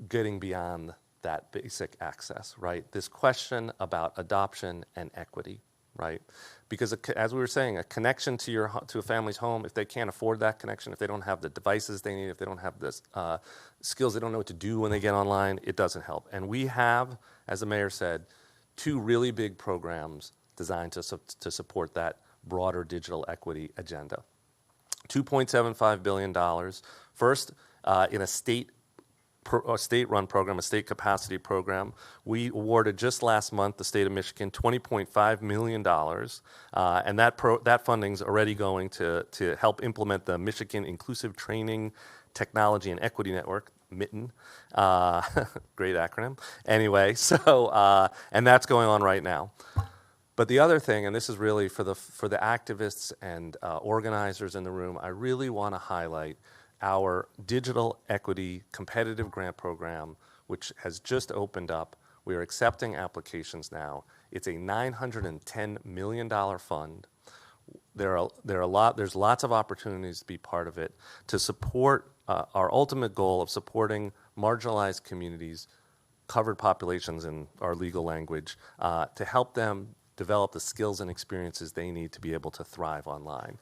getting beyond that basic access, right? This question about adoption and equity, right? Because as we were saying, a connection to a family's home, if they can't afford that connection, if they don't have the devices they need, if they don't have the skills, they don't know what to do when they get online, it doesn't help. And we have, as the mayor said, 2 really big programs designed to support that broader digital equity agenda. $2.75 billion. First, in a state-run program, a state capacity program. We awarded just last month the state of Michigan $20.5 million, and that funding's already going to help implement the Michigan Inclusive Training, Technology, and Equity Network, MITTEN. Great acronym. Anyway, so and that's going on right now. But the other thing, and this is really for the activists and organizers in the room, I really want to highlight our digital equity competitive grant program, which has just opened up. We are accepting applications now. It's a $910 million fund. There's lots of opportunities to be part of it, to support our ultimate goal of supporting marginalized communities, covered populations in our legal language, to help them develop the skills and experiences they need to be able to thrive online.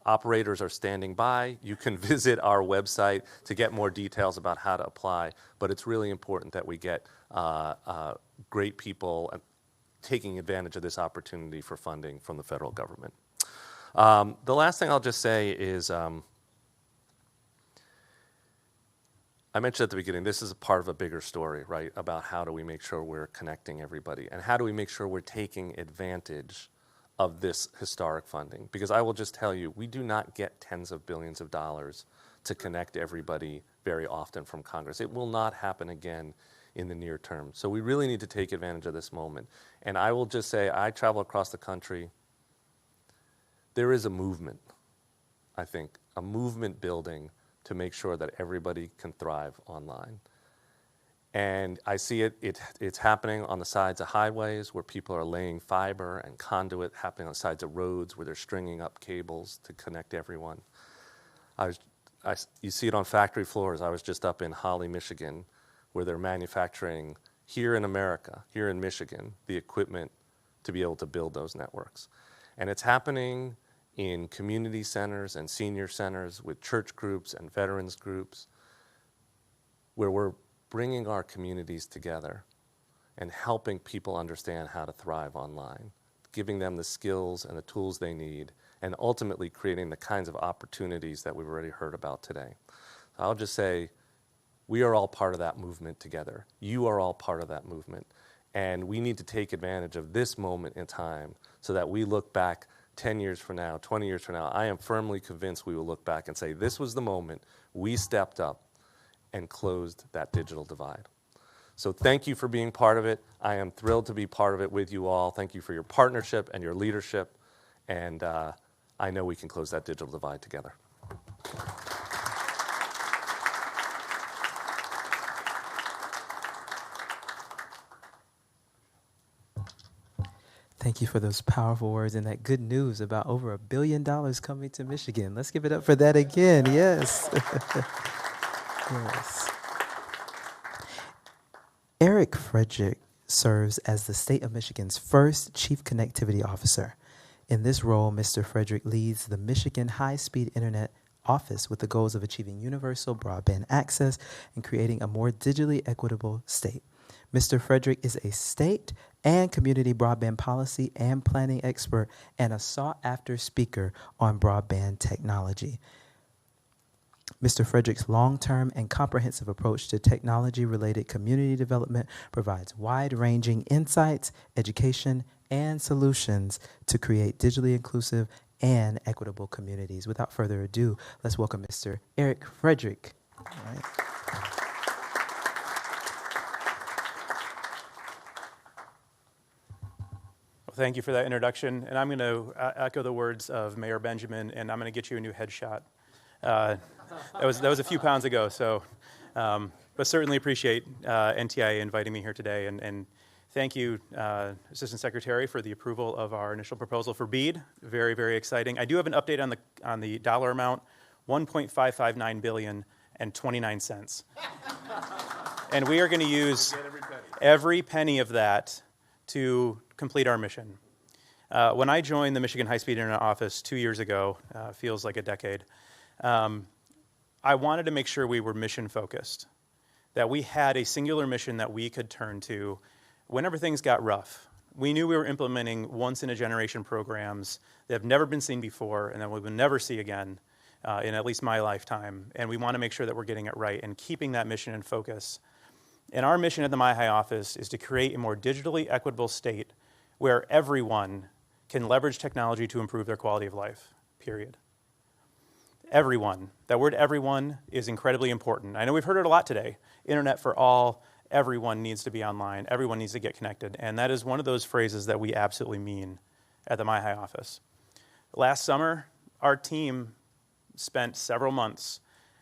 Operators are standing by. You can visit our website to get more details about how to apply, but it's really important that we get great people taking advantage of this opportunity for funding from the federal government. The last thing I'll just say is, I mentioned at the beginning, this is a part of a bigger story, right, about how do we make sure we're connecting everybody, and how do we make sure we're taking advantage of this historic funding. Because I will just tell you, we do not get tens of billions of dollars to connect everybody very often from Congress. It will not happen again in the near term. So we really need to take advantage of this moment. And I will just say, I travel across the country. There is a movement, I think, a movement building to make sure that everybody can thrive online. And I see it's happening on the sides of highways where people are laying fiber and conduit, happening on the sides of roads where they're stringing up cables to connect everyone. You see it on factory floors. I was just up in Holly, Michigan, where they're manufacturing here in America, here in Michigan, the equipment to be able to build those networks. And it's happening in community centers and senior centers with church groups and veterans groups, where we're bringing our communities together and helping people understand how to thrive online, giving them the skills and the tools they need, and ultimately creating the kinds of opportunities that we've already heard about today. I'll just say, we are all part of that movement together. You are all part of that movement. And we need to take advantage of this moment in time so that we look back 10 years from now, 20 years from now. I am firmly convinced we will look back and say, this was the moment we stepped up and closed that digital divide. So thank you for being part of it. I am thrilled to be part of it with you all. Thank you for your partnership and your leadership. And I know we can close that digital divide together. Thank you for those powerful words and that good news about over $1 billion coming to Michigan. Let's give it up for that again. Yes. Yes. Eric Frederick serves as the state of Michigan's first Chief Connectivity Officer. In this role, Mr. Frederick leads the Michigan High-Speed Internet Office with the goals of achieving universal broadband access and creating a more digitally equitable state. Mr. Frederick is a state and community broadband policy and planning expert and a sought-after speaker on broadband technology. Mr. Frederick's long-term and comprehensive approach to technology-related community development provides wide-ranging insights, education, and solutions to create digitally inclusive and equitable communities. Without further ado, let's welcome Mr. Eric Frederick. All right. Well, thank you for that introduction. And I'm going to echo the words of Mayor Benjamin, and I'm going to get you a new headshot. That was a few pounds ago, so, but certainly appreciate NTIA inviting me here today, and thank you, Assistant Secretary, for the approval of our initial proposal for BEAD. Very, very exciting. I do have an update on the dollar amount: $1.559 billion and 29 cents. And we are going to use every penny of that to complete our mission. When I joined the Michigan High-Speed Internet office 2 years ago, feels like a decade, I wanted to make sure we were mission-focused, that we had a singular mission that we could turn to whenever things got rough. We knew we were implementing once-in-a-generation programs that have never been seen before and that we will never see again in at least my lifetime, and we want to make sure that we're getting it right and keeping that mission in focus. And our mission at the MyHigh office is to create a more digitally equitable state where everyone can leverage technology to improve their quality of life, period. Everyone. That word everyone is incredibly important. I know we've heard it a lot today. Internet for all, everyone needs to be online, everyone needs to get connected, and that is one of those phrases that we absolutely mean at the MyHigh office. Last summer, our team spent several months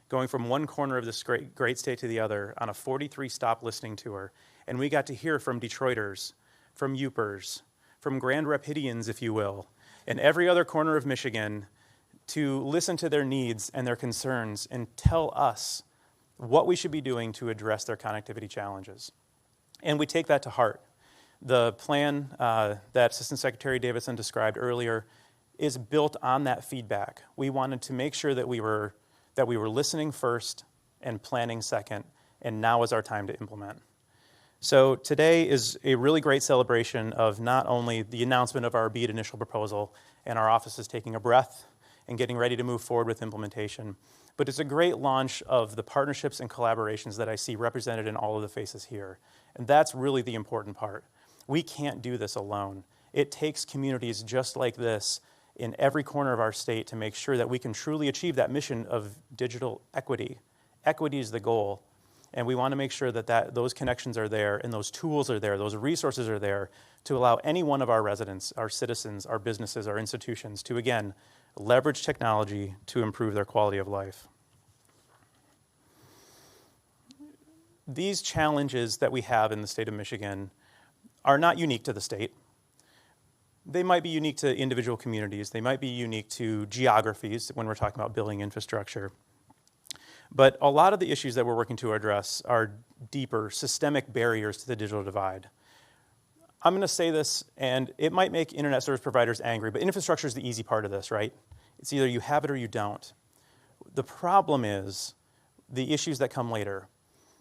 going from one corner of this great state to the other on a 43-stop listening tour, and we got to hear from Detroiters, from Yoopers, from Grand Rapidians, if you will, and every other corner of Michigan to listen to their needs and their concerns and tell us what we should be doing to address their connectivity challenges. And we take that to heart. The plan that Assistant Secretary Davidson described earlier is built on that feedback. We wanted to make sure that we were listening first and planning second, and now is our time to implement. So today is a really great celebration of not only the announcement of our BEAD initial proposal and our office is taking a breath and getting ready to move forward with implementation, but it's a great launch of the partnerships and collaborations that I see represented in all of the faces here. And that's really the important part. We can't do this alone. It takes communities just like this in every corner of our state to make sure that we can truly achieve that mission of digital equity. Equity is the goal. And we want to make sure that those connections are there and those tools are there, those resources are there to allow any one of our residents, our citizens, our businesses, our institutions to, again, leverage technology to improve their quality of life. These challenges that we have in the state of Michigan are not unique to the state. They might be unique to individual communities. They might be unique to geographies when we're talking about building infrastructure. But a lot of the issues that we're working to address are deeper, systemic barriers to the digital divide. I'm going to say this, and it might make internet service providers angry, but infrastructure is the easy part of this, right? It's either you have it or you don't. The problem is the issues that come later.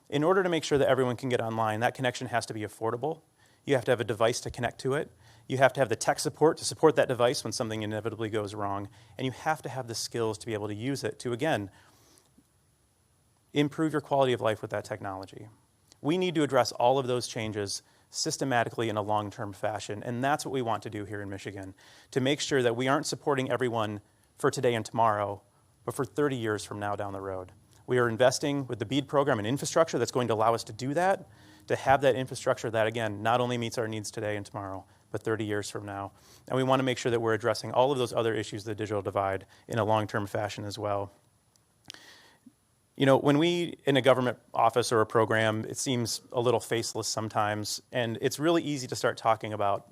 In order to make sure that everyone can get online, that connection has to be affordable. You have to have a device to connect to it. You have to have the tech support to support that device when something inevitably goes wrong. And you have to have the skills to be able to use it to, again, improve your quality of life with that technology. We need to address all of those changes systematically in a long-term fashion, and that's what we want to do here in Michigan, to make sure that we aren't supporting everyone for today and tomorrow, but for 30 years from now down the road. We are investing with the BEAD program in infrastructure that's going to allow us to do that, to have that infrastructure that, again, not only meets our needs today and tomorrow, but 30 years from now. And we want to make sure that we're addressing all of those other issues of the digital divide in a long-term fashion as well. You know, when we, in a government office or a program, it seems a little faceless sometimes, and it's really easy to start talking about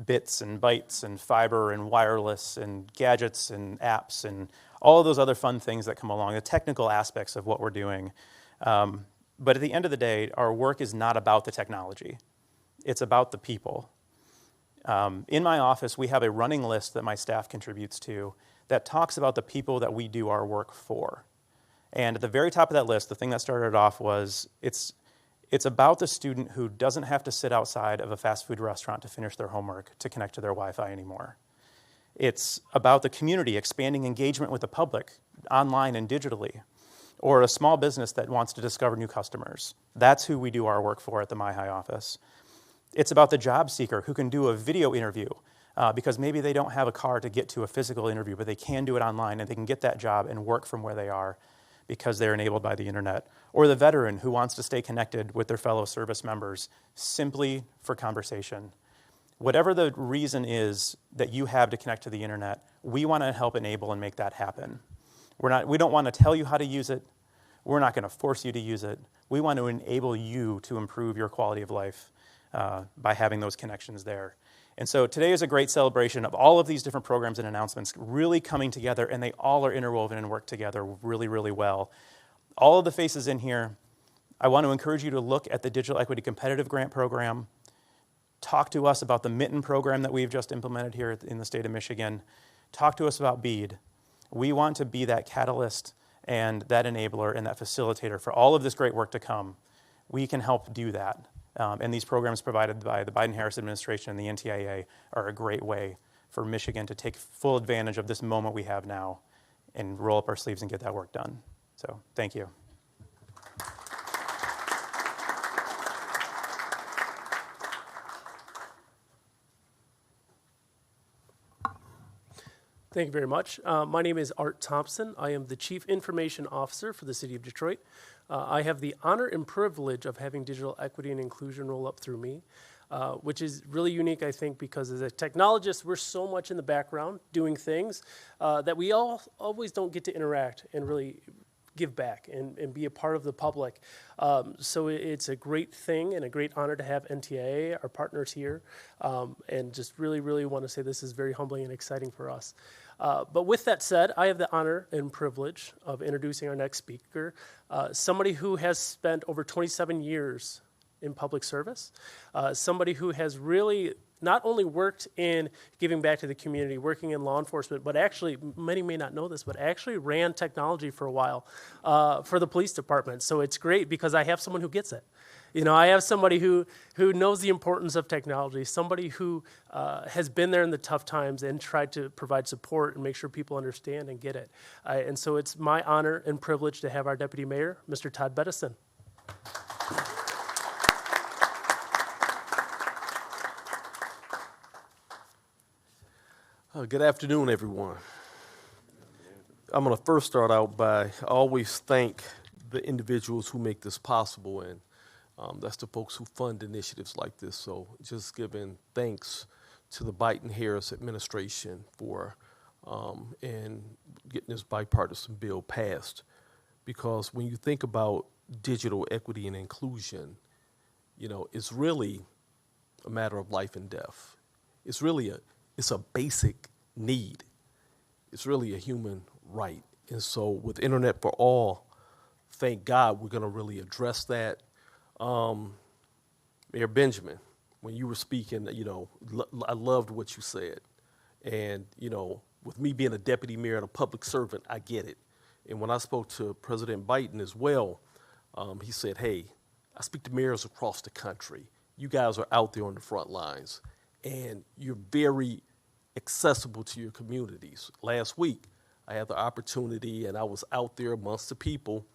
bits and bytes and fiber and wireless and gadgets and apps and all of those other fun things that come along, the technical aspects of what we're doing. But at the end of the day, our work is not about the technology. It's about the people. In my office, we have a running list that my staff contributes to that talks about the people that we do our work for. And at the very top of that list, the thing that started off was it's about the student who doesn't have to sit outside of a fast food restaurant to finish their homework to connect to their Wi-Fi anymore. It's about the community expanding engagement with the public online and digitally, or a small business that wants to discover new customers. That's who we do our work for at the MyHigh office. It's about the job seeker who can do a video interview because maybe they don't have a car to get to a physical interview, but they can do it online and they can get that job and work from where they are because they're enabled by the internet. Or the veteran who wants to stay connected with their fellow service members simply for conversation. Whatever the reason is that you have to connect to the internet, we want to help enable and make that happen. We don't want to tell you how to use it. We're not going to force you to use it. We want to enable you to improve your quality of life by having those connections there. And so today is a great celebration of all of these different programs and announcements really coming together, and they all are interwoven and work together really, really well. All of the faces in here, I want to encourage you to look at the Digital Equity Competitive Grant Program. Talk to us about the Mitten program that we've just implemented here in the state of Michigan. Talk to us about BEAD. We want to be that catalyst and that enabler and that facilitator for all of this great work to come. We can help do that. And these programs provided by the Biden-Harris administration and the NTIA are a great way for Michigan to take full advantage of this moment we have now and roll up our sleeves and get that work done. So thank you. Thank you very much. My name is Art Thompson. I am the Chief Information Officer for the City of Detroit. I have the honor and privilege of having digital equity and inclusion roll up through me, which is really unique, I think, because as a technologist, we're so much in the background doing things that we always don't get to interact and really give back and be a part of the public. So it's a great thing and a great honor to have NTIA, our partners here, and just really, really want to say this is very humbling and exciting for us. But with that said, I have the honor and privilege of introducing our next speaker, somebody who has spent over 27 years in public service, somebody who has really not only worked in giving back to the community, working in law enforcement, but actually, many may not know this, but actually ran technology for a while for the police department. So it's great because I have someone who gets it. You know, I have somebody who knows the importance of technology, somebody who has been there in the tough times and tried to provide support and make sure people understand and get it. And so it's my honor and privilege to have our Deputy Mayor, Mr. Todd Davidson. Good afternoon, everyone. I'm going to first start out by always thank the individuals who make this possible, and that's the folks who fund initiatives like this. So just giving thanks to the Biden-Harris administration for and getting this bipartisan bill passed. Because when you think about digital equity and inclusion, you know, it's really a matter of life and death. It's really it's a basic need. It's really a human right. And so with Internet for All, thank God we're going to really address that. Mayor Benjamin, when you were speaking, you know, I loved what you said. And, you know, with me being a deputy mayor and a public servant, I get it. And when I spoke to President Biden as well, he said, hey, I speak to mayors across the country. You guys are out there on the front lines, and you're very accessible to your communities. Last week, I had the opportunity, and I was out there amongst the people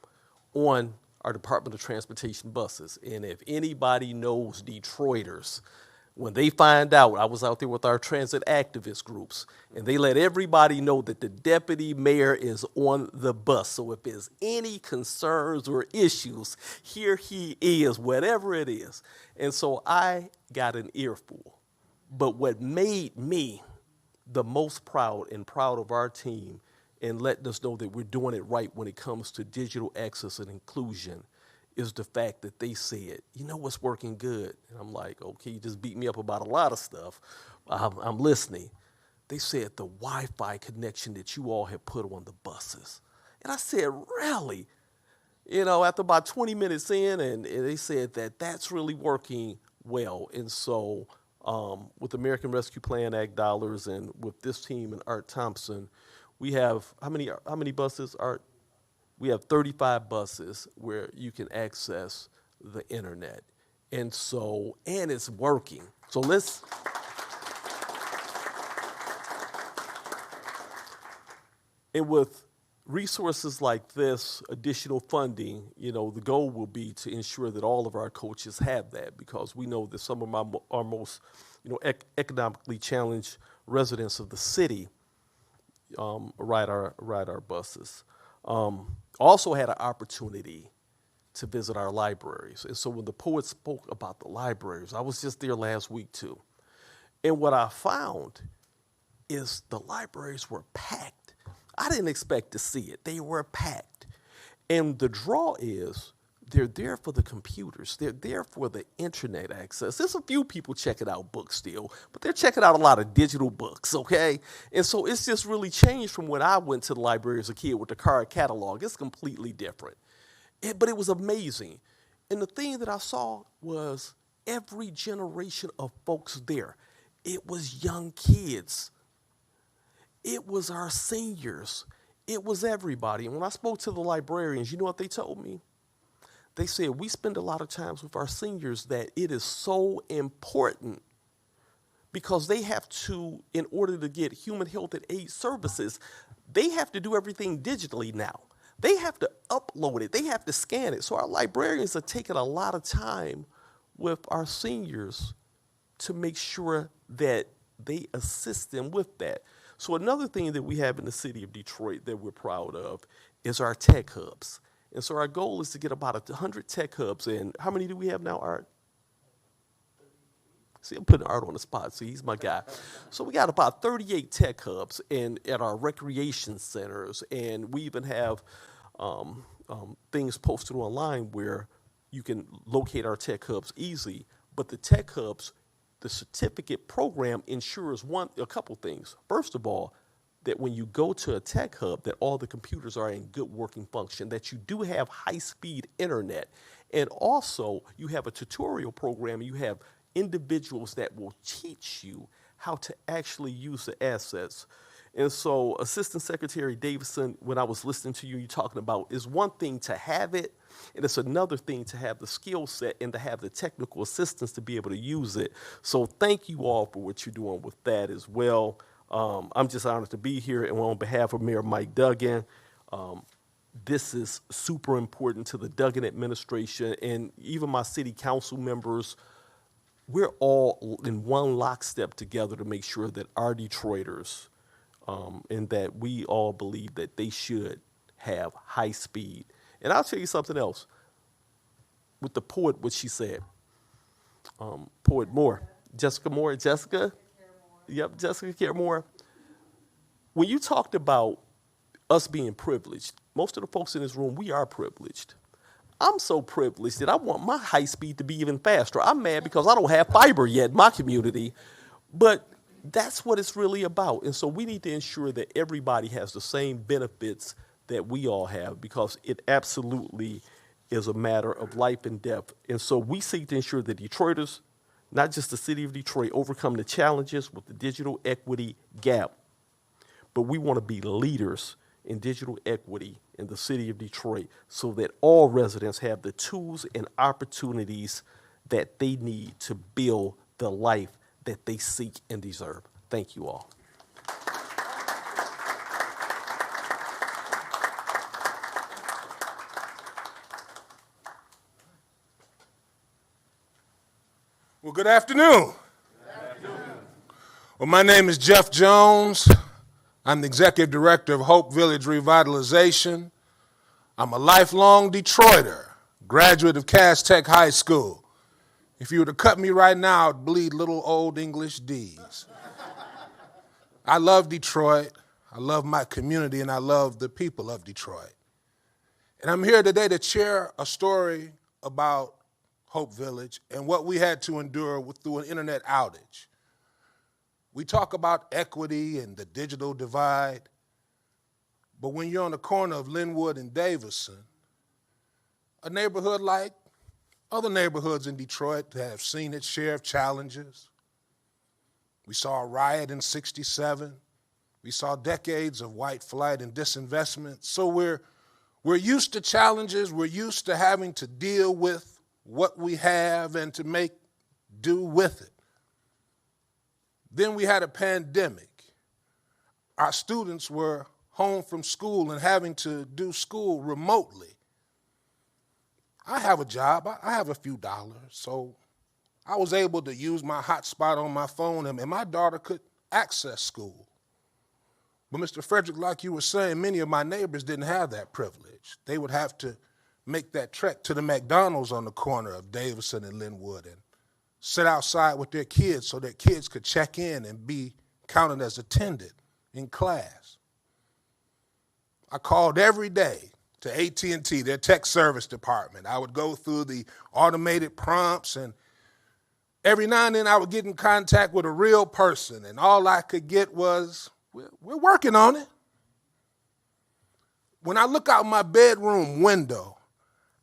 on our Department of Transportation buses. And if anybody knows Detroiters, when they find out, I was out there with our transit activist groups, and they let everybody know that the deputy mayor is on the bus. So if there's any concerns or issues, here he is, whatever it is. And so I got an earful. But what made me the most proud and proud of our team and letting us know that we're doing it right when it comes to digital access and inclusion is the fact that they said, you know what's working good? And I'm like, okay, you just beat me up about a lot of stuff. I'm listening. They said the Wi-Fi connection that you all have put on the buses. And I said, really? You know, after about 20 minutes in, and they said that that's really working well. And so with American Rescue Plan Act dollars and with this team and Art Thompson, we have, how many buses, Art? We have 35 buses where you can access the internet. And so, and it's working. So let's, and with resources like this, additional funding, you know, the goal will be to ensure that all of our coaches have that, because we know that some of our most, you know, economically challenged residents of the city ride our buses. Also had an opportunity to visit our libraries. And so when the poet spoke about the libraries, I was just there last week too. And what I found is the libraries were packed. I didn't expect to see it. They were packed. And the draw is they're there for the computers. They're there for the internet access. There's a few people checking out books still, but they're checking out a lot of digital books, okay? And so it's just really changed from when I went to the library as a kid with the card catalog. It's completely different. But it was amazing. And the thing that I saw was every generation of folks there. It was young kids. It was our seniors. It was everybody. And when I spoke to the librarians, you know what they told me? They said, we spend a lot of times with our seniors that it is so important because they have to, in order to get human health and AIDS services, they have to do everything digitally now. They have to upload it. They have to scan it. So our librarians are taking a lot of time with our seniors to make sure that they assist them with that. So another thing that we have in the city of Detroit that we're proud of is our tech hubs. And so our goal is to get about 100 tech hubs in. How many do we have now, Art? See, I'm putting Art on the spot. See, he's my guy. So we got about 38 tech hubs at our recreation centers. And we even have things posted online where you can locate our tech hubs easily. But the tech hubs, the certificate program ensures a couple things. First of all, that when you go to a tech hub, that all the computers are in good working function, that you do have high-speed internet. And also, you have a tutorial program. You have individuals that will teach you how to actually use the assets. And so Assistant Secretary Davidson, when I was listening to you talking about, is one thing to have it, and it's another thing to have the skill set and to have the technical assistance to be able to use it. So thank you all for what you're doing with that as well. I'm just honored to be here, and on behalf of Mayor Mike Duggan, this is super important to the Duggan administration and even my city council members. We're all in one lockstep together to make sure that our Detroiters and that we all believe that they should have high speed. And I'll tell you something else. With the poet, what she said, Poet Moore, Jessica? Yep, Jessica Care Moore. When you talked about us being privileged, most of the folks in this room, we are privileged. I'm so privileged that I want my high speed to be even faster. I'm mad because I don't have fiber yet in my community, but that's what it's really about. And so we need to ensure that everybody has the same benefits that we all have, because it absolutely is a matter of life and death. And so we seek to ensure that Detroiters, not just the city of Detroit, overcome the challenges with the digital equity gap, but we want to be leaders in digital equity in the city of Detroit so that all residents have the tools and opportunities that they need to build the life that they seek and deserve. Thank you all. Well, good afternoon. Well, my name is Jeff Jones. I'm the Executive Director of Hope Village Revitalization. I'm a lifelong Detroiter, graduate of Cass Tech High School. If you were to cut me right now, I'd bleed little old English D's. I love Detroit. I love my community, and I love the people of Detroit. And I'm here today to share a story about Hope Village and what we had to endure through an internet outage. We talk about equity and the digital divide, but when you're on the corner of Linwood and Davidson, a neighborhood like other neighborhoods in Detroit that have seen its share of challenges. We saw a riot in '67. We saw decades of white flight and disinvestment. So we're used to challenges. We're used to having to deal with what we have and to make do with it. Then we had a pandemic. Our students were home from school and having to do school remotely. I have a job. I have a few dollars, so I was able to use my hotspot on my phone, and my daughter could access school. But Mr. Frederick, like you were saying, many of my neighbors didn't have that privilege. They would have to make that trek to the McDonald's on the corner of Davidson and Linwood and sit outside with their kids so their kids could check in and be counted as attended in class. I called every day to AT&T, their tech service department. I would go through the automated prompts, and every now and then I would get in contact with a real person, and all I could get was, we're working on it. When I look out my bedroom window,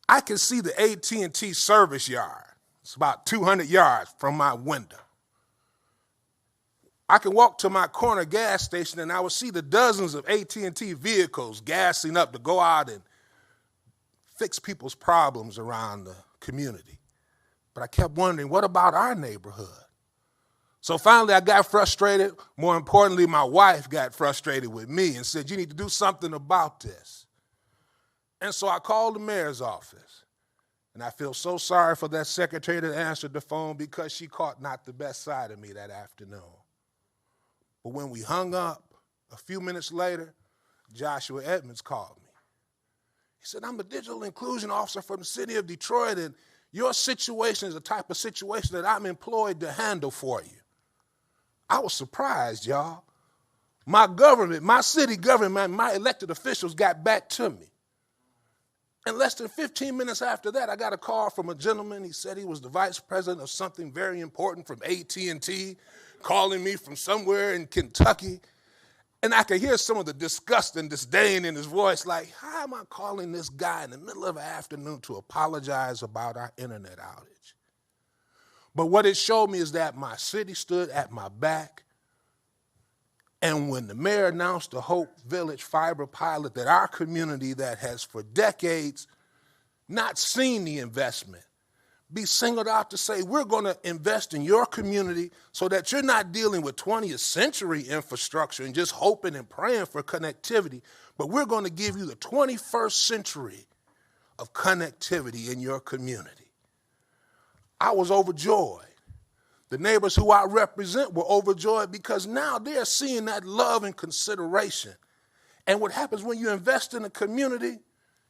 I can see the AT&T service yard. It's about 200 yards from my window. I can walk to my corner gas station and I would see the dozens of AT&T vehicles gassing up to go out and fix people's problems around the community. But I kept wondering, what about our neighborhood? So finally I got frustrated. More importantly, my wife got frustrated with me and said, you need to do something about this. And so I called the mayor's office. And I feel so sorry for that secretary that answered the phone because she caught not the best side of me that afternoon. But when we hung up, a few minutes later, Joshua Edmonds called me. He said, I'm a digital inclusion officer from the city of Detroit, and your situation is the type of situation that I'm employed to handle for you. I was surprised, y'all. My government, my city government, my elected officials got back to me. And less than 15 minutes after that, I got a call from a gentleman. He said he was the vice president of something very important from AT&T, calling me from somewhere in Kentucky. And I could hear some of the disgust and disdain in his voice, like, how am I calling this guy in the middle of the afternoon to apologize about our internet outage? But what it showed me is that my city stood at my back. And when the mayor announced the Hope Village fiber pilot, that our community that has for decades not seen the investment be singled out to say, we're going to invest in your community so that you're not dealing with 20th century infrastructure and just hoping and praying for connectivity, but we're going to give you the 21st century of connectivity in your community. I was overjoyed. The neighbors who I represent were overjoyed because now they're seeing that love and consideration. And what happens when you invest in a community,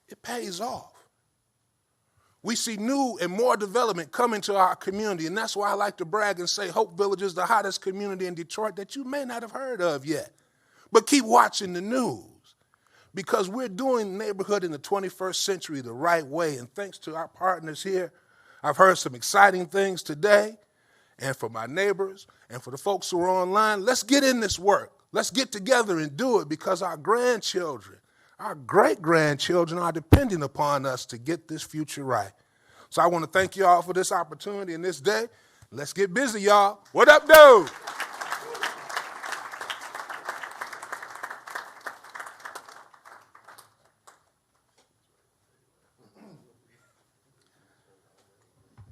it pays off. We see new and more development coming to our community, and that's why I like to brag and say Hope Village is the hottest community in Detroit that you may not have heard of yet. But keep watching the news because we're doing neighborhood in the 21st century the right way, and thanks to our partners here, I've heard some exciting things today. And for my neighbors and for the folks who are online, let's get in this work. Let's get together and do it because our grandchildren, our great-grandchildren are depending upon us to get this future right. So I want to thank you all for this opportunity and this day. Let's get busy, y'all. What up, dude?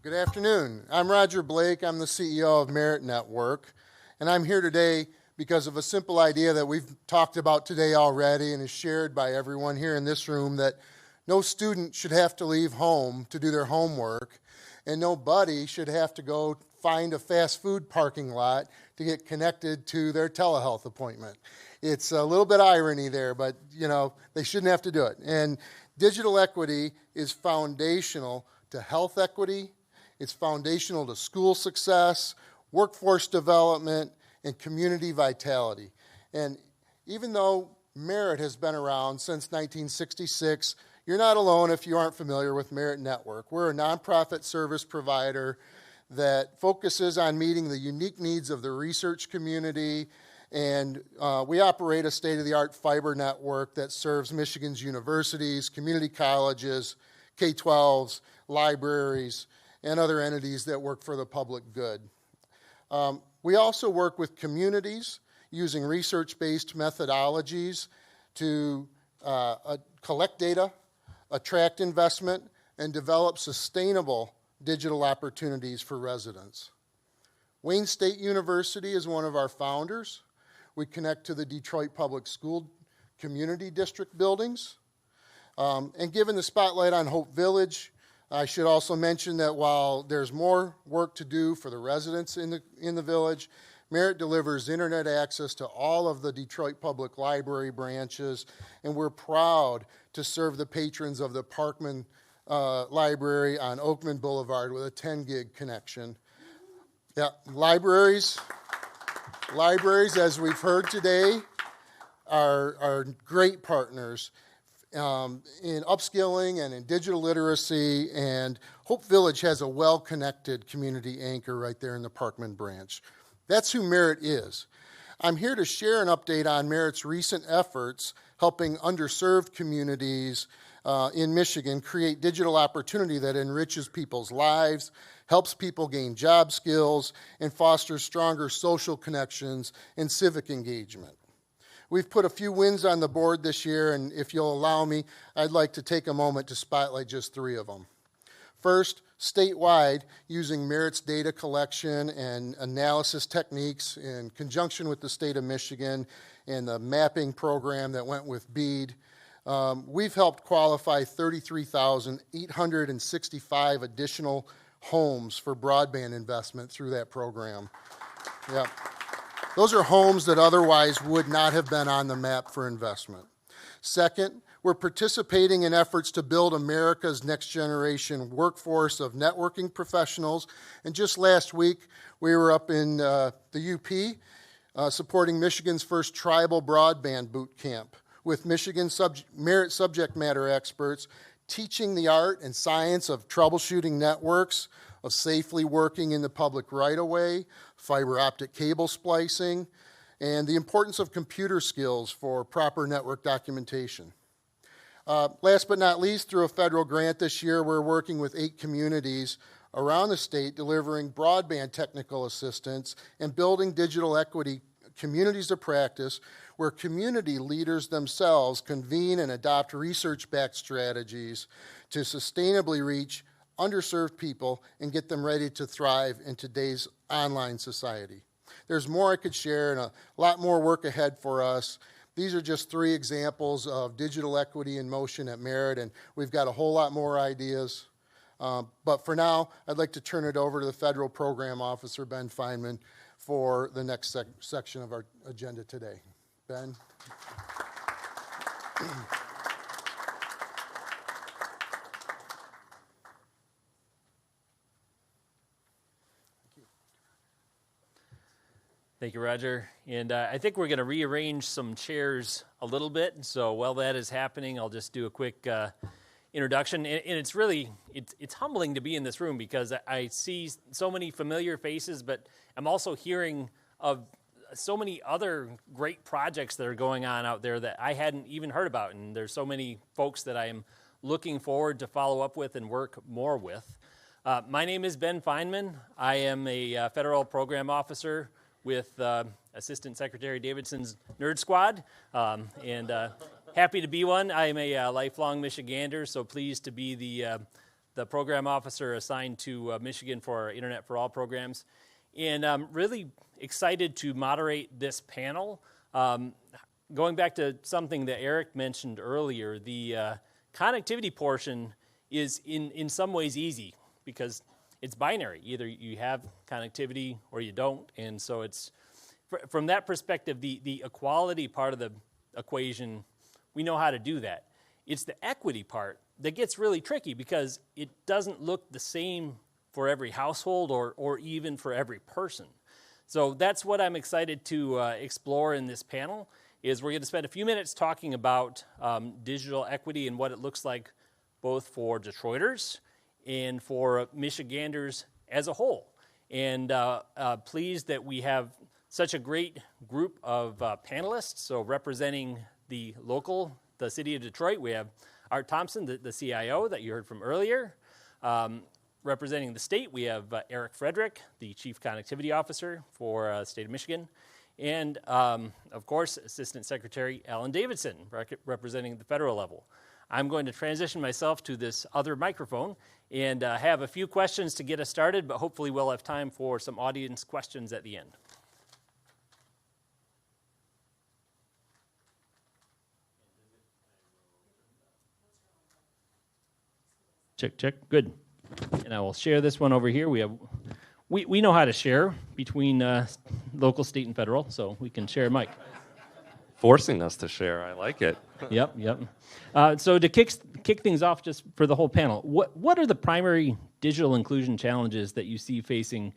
Good afternoon. I'm Roger Blake. I'm the CEO of Merit Network, and I'm here today because of a simple idea that we've talked about today already and is shared by everyone here in this room, that no student should have to leave home to do their homework, and nobody should have to go find a fast food parking lot to get connected to their telehealth appointment. It's a little bit of irony there, but they shouldn't have to do it. And digital equity is foundational to health equity. It's foundational to school success, workforce development, and community vitality. And even though Merit has been around since 1966, you're not alone if you aren't familiar with Merit Network. We're a nonprofit service provider that focuses on meeting the unique needs of the research community, and we operate a state-of-the-art fiber network that serves Michigan's universities, community colleges, K-12s, libraries, and other entities that work for the public good. We also work with communities using research-based methodologies to collect data, attract investment, and develop sustainable digital opportunities for residents. Wayne State University is one of our founders. We connect to the Detroit Public School Community District buildings. And given the spotlight on Hope Village, I should also mention that while there's more work to do for the residents in the village, Merit delivers internet access to all of the Detroit Public Library branches, and we're proud to serve the patrons of the Parkman Library on Oakman Boulevard with a 10 gig connection. Yeah, libraries, as we've heard today, are great partners in upskilling and in digital literacy, and Hope Village has a well-connected community anchor right there in the Parkman branch. That's who Merit is. I'm here to share an update on Merit's recent efforts helping underserved communities in Michigan create digital opportunity that enriches people's lives, helps people gain job skills, and fosters stronger social connections and civic engagement. We've put a few wins on the board this year, and if you'll allow me, I'd like to take a moment to spotlight just 3 of them. First, statewide, using Merit's data collection and analysis techniques in conjunction with the state of Michigan and the mapping program that went with BEAD, we've helped qualify 33,865 additional homes for broadband investment through that program. Yep. Those are homes that otherwise would not have been on the map for investment. Second, we're participating in efforts to build America's next generation workforce of networking professionals. And just last week, we were up in the UP supporting Michigan's first tribal broadband boot camp with Michigan Merit subject matter experts teaching the art and science of troubleshooting networks, of safely working in the public right-of-way, fiber optic cable splicing, and the importance of computer skills for proper network documentation. Last but not least, through a federal grant this year, we're working with 8 communities around the state delivering broadband technical assistance and building digital equity communities of practice where community leaders themselves convene and adopt research-backed strategies to sustainably reach underserved people and get them ready to thrive in today's online society. There's more I could share and a lot more work ahead for us. These are just 3 examples of digital equity in motion at Merit, and we've got a whole lot more ideas. But for now, I'd like to turn it over to the Federal Program Officer, Ben Feynman, for the next section of our agenda today. Ben? Thank you, Roger. And I think we're going to rearrange some chairs a little bit. So while that is happening, I'll just do a quick introduction. And it's really, it's humbling to be in this room because I see so many familiar faces, but I'm also hearing of so many other great projects that are going on out there that I hadn't even heard about. And there's so many folks that I am looking forward to follow up with and work more with. My name is Ben Feynman. I am a federal program officer with Assistant Secretary Davidson's Nerd Squad, and happy to be one. I am a lifelong Michigander, so pleased to be the program officer assigned to Michigan for our Internet for All programs. And I'm really excited to moderate this panel. Going back to something that Eric mentioned earlier, the connectivity portion is in some ways easy because it's binary. Either you have connectivity or you don't. And so it's, from that perspective, the equality part of the equation, we know how to do that. It's the equity part that gets really tricky because it doesn't look the same for every household or even for every person. So that's what I'm excited to explore in this panel, is we're going to spend a few minutes talking about digital equity and what it looks like both for Detroiters and for Michiganders as a whole. And pleased that we have such a great group of panelists. So representing the city of Detroit, we have Art Thompson, the CIO that you heard from earlier. Representing the state, we have Eric Frederick, the Chief Connectivity Officer for the state of Michigan. And of course, Assistant Secretary Alan Davidson, representing the federal level. I'm going to transition myself to this other microphone and have a few questions to get us started, but hopefully we'll have time for some audience questions at the end. Check, good. And I will share this one over here. We know how to share between local, state, and federal, so we can share a mic. Forcing us to share, I like it. Yep. So to kick things off just for the whole panel, what are the primary digital inclusion challenges that you see facing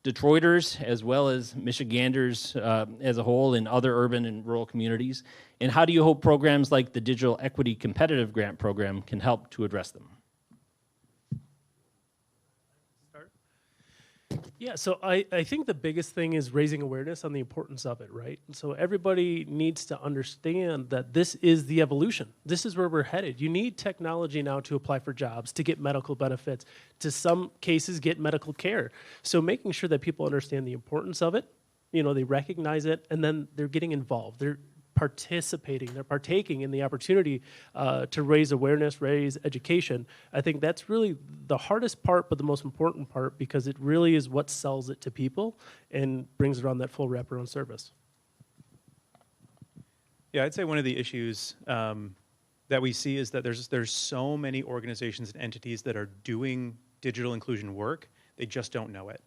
Detroiters as well as Michiganders as a whole in other urban and rural communities? And how do you hope programs like the Digital Equity Competitive Grant Program can help to address them? Yeah, so I think the biggest thing is raising awareness on the importance of it, right? And so everybody needs to understand that this is the evolution. This is where we're headed. You need technology now to apply for jobs, to get medical benefits, to some cases get medical care. So making sure that people understand the importance of it, they recognize it, and then they're getting involved. They're participating, they're partaking in the opportunity to raise awareness, raise education. I think that's really the hardest part, but the most important part, because it really is what sells it to people and brings it on that full wraparound service. Yeah, I'd say one of the issues that we see is that there's so many organizations and entities that are doing digital inclusion work, they just don't know it.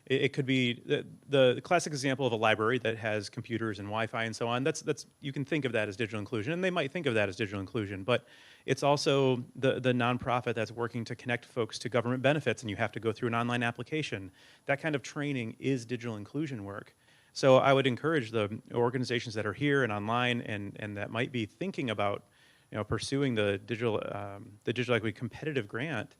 It could be the classic example of a library that has computers and Wi-Fi and so on. That's you can think of that as digital inclusion, and they might think of that as digital inclusion. But it's also the nonprofit that's working to connect folks to government benefits, and you have to go through an online application. That kind of training is digital inclusion work. So I would encourage the organizations that are here and online and that might be thinking about pursuing the digital equity competitive grant.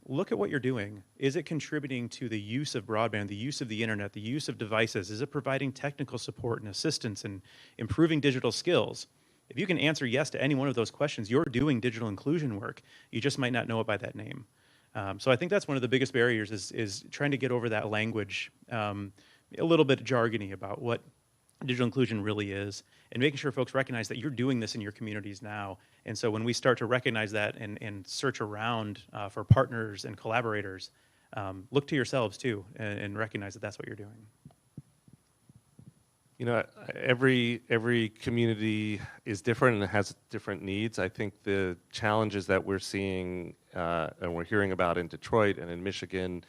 Look at what you're doing. Is it contributing to the use of broadband, the use of the internet, the use of devices? Is it providing technical support and assistance and improving digital skills? If you can answer yes to any one of those questions, you're doing digital inclusion work. You just might not know it by that name. So I think that's one of the biggest barriers is trying to get over that language, a little bit jargony about what digital inclusion really is, and making sure folks recognize that you're doing this in your communities now. And so when we start to recognize that and search around for partners and collaborators, look to yourselves too and recognize that that's what you're doing. Every community is different and has different needs. I think the challenges that we're seeing and we're hearing about in Detroit and in Michigan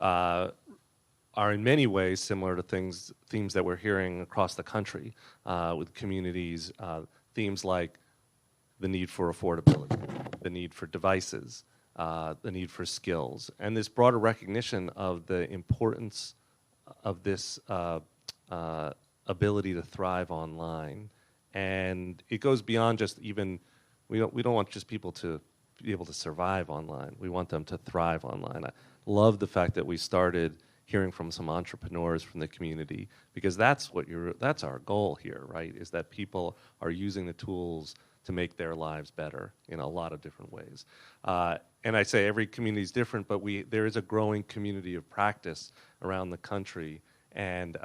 are in many ways similar to themes that we're hearing across the country with communities, themes like the need for affordability, the need for devices, the need for skills, and this broader recognition of the importance of this ability to thrive online. And it goes beyond just even, we don't want just people to be able to survive online. We want them to thrive online. I love the fact that we started hearing from some entrepreneurs from the community, because that's our goal here, right? Is that people are using the tools to make their lives better in a lot of different ways. And I say every community is different, but there is a growing community of practice around the country, and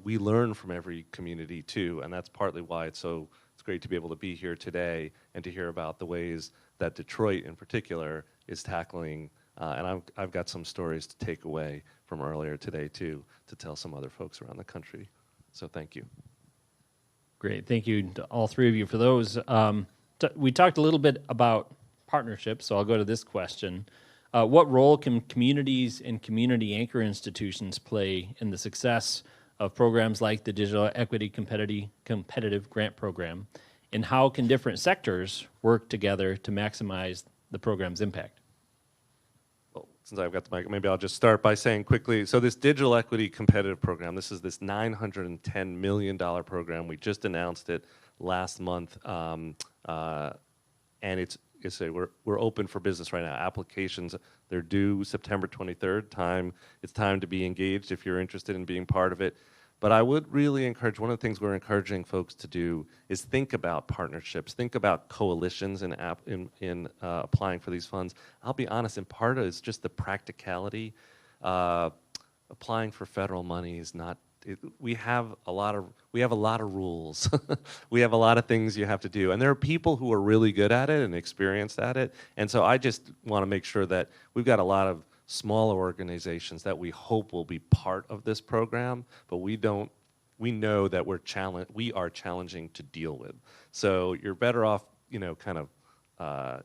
we learn from every community too, and that's partly why it's great to be able to be here today and to hear about the ways that Detroit in particular is tackling. And I've got some stories to take away from earlier today, too, to tell some other folks around the country. So thank you. Great. Thank you to all three of you for those. We talked a little bit about partnerships, so I'll go to this question. What role can communities and community anchor institutions play in the success of programs like the Digital Equity Competitive Grant Program? And how can different sectors work together to maximize the program's impact? Since I've got the mic, maybe I'll just start by saying quickly, so this Digital Equity Competitive Program, this is this $910 million program. We just announced it last month, and we're open for business right now. Applications, they're due September 23rd. It's time to be engaged if you're interested in being part of it. But I would really encourage, one of the things we're encouraging folks to do is think about partnerships, think about coalitions in applying for these funds. I'll be honest, in part it's just the practicality. Applying for federal money is not, we have a lot of rules. We have a lot of things you have to do. And there are people who are really good at it and experienced at it. And so I just want to make sure that we've got a lot of smaller organizations that we hope will be part of this program, but we know that we are challenging to deal with. So you're better off, kind of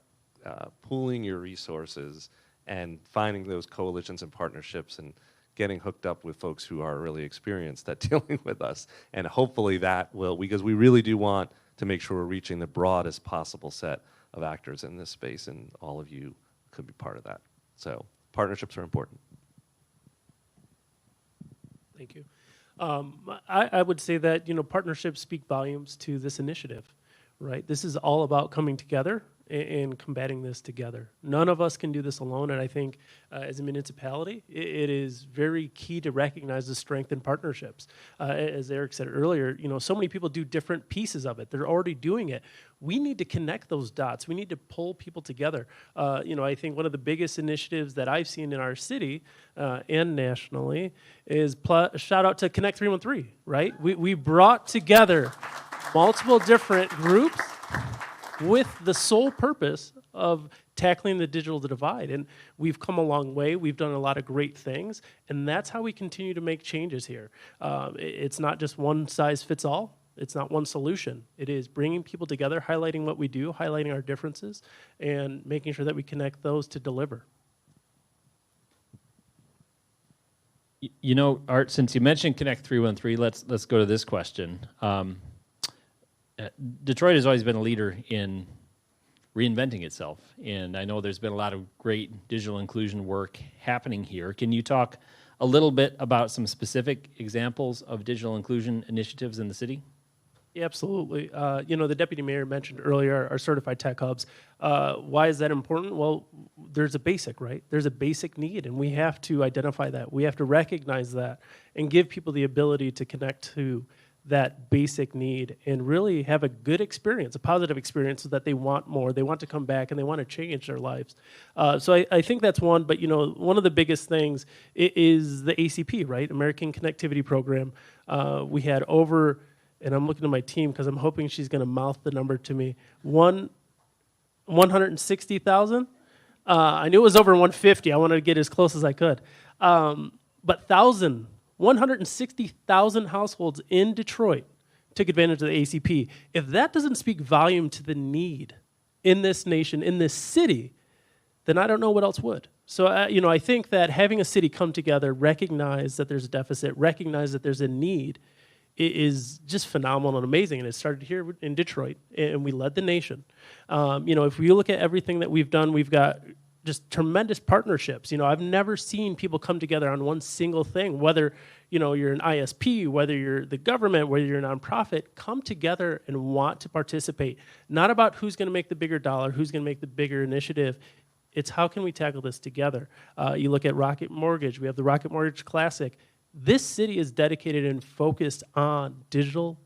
pooling your resources and finding those coalitions and partnerships and getting hooked up with folks who are really experienced at dealing with us. And hopefully that will, because we really do want to make sure we're reaching the broadest possible set of actors in this space, and all of you could be part of that. So partnerships are important. Thank you. I would say that partnerships speak volumes to this initiative, right? This is all about coming together in combating this together. None of us can do this alone, and I think as a municipality, it is very key to recognize the strength in partnerships. As Eric said earlier, so many people do different pieces of it. They're already doing it. We need to connect those dots. We need to pull people together. I think one of the biggest initiatives that I've seen in our city and nationally is shout out to Connect 313, right? We brought together multiple different groups with the sole purpose of tackling the digital divide. And we've come a long way. We've done a lot of great things. And that's how we continue to make changes here. It's not just one size fits all. It's not one solution. It is bringing people together, highlighting what we do, highlighting our differences, and making sure that we connect those to deliver. Art, since you mentioned Connect 313, let's go to this question. Detroit has always been a leader in reinventing itself, and I know there's been a lot of great digital inclusion work happening here. Can you talk a little bit about some specific examples of digital inclusion initiatives in the city? Yeah, absolutely. The deputy mayor mentioned earlier our certified tech hubs. Why is that important? Well, there's a basic, right? There's a basic need, and we have to identify that. We have to recognize that and give people the ability to connect to that basic need and really have a good experience, a positive experience, so that they want more, they want to come back, and they want to change their lives. So I think that's one, but one of the biggest things is the ACP, right? American Connectivity Program. We had over, and I'm looking at my team because I'm hoping she's going to mouth the number to me, 160,000. I knew it was over 150. I wanted to get as close as I could. But 160,000 households in Detroit took advantage of the ACP. If that doesn't speak volume to the need in this nation, in this city, then I don't know what else would. So, I think that having a city come together, recognize that there's a deficit, recognize that there's a need, is just phenomenal and amazing. And it started here in Detroit, and we led the nation. If we look at everything that we've done, we've got just tremendous partnerships. I've never seen people come together on one single thing, whether you're an ISP, whether you're the government, whether you're a nonprofit, come together and want to participate. Not about who's going to make the bigger dollar, who's going to make the bigger initiative. It's how can we tackle this together. You look at Rocket Mortgage. We have the Rocket Mortgage Classic. This city is dedicated and focused on digital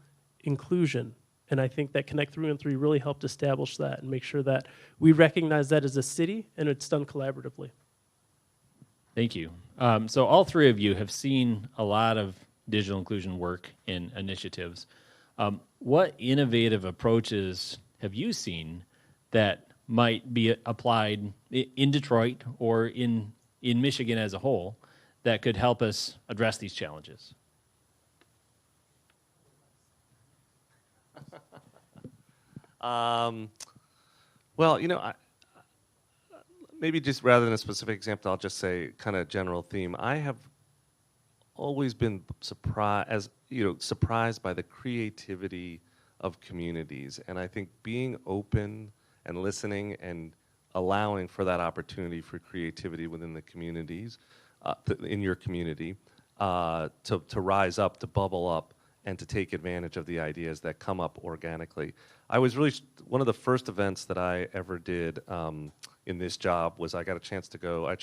inclusion. And I think that Connect 313 really helped establish that and make sure that we recognize that as a city, and it's done collaboratively. Thank you. So all three of you have seen a lot of digital inclusion work and initiatives. What innovative approaches have you seen that might be applied in Detroit or in Michigan as a whole that could help us address these challenges? Maybe just rather than a specific example, I'll just say kind of general theme. I have always been surprised by the creativity of communities, and I think being open and listening and allowing for that opportunity for creativity within the communities, in your community, to rise up, to bubble up, and to take advantage of the ideas that come up organically. I was really, one of the first events that I ever did in this job was I got a chance to go, a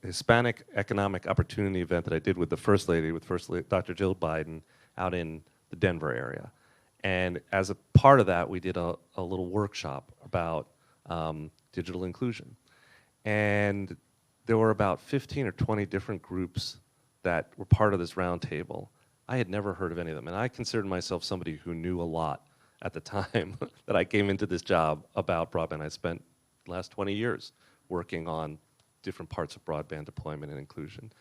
Hispanic Economic Opportunity event that I did with the First Lady, Dr. Jill Biden, out in the Denver area. And as a part of that, we did a little workshop about digital inclusion. And there were about 15 or 20 different groups that were part of this round table. I had never heard of any of them, and I considered myself somebody who knew a lot at the time that I came into this job about broadband. I spent the last 20 years working on different parts of broadband deployment and inclusion.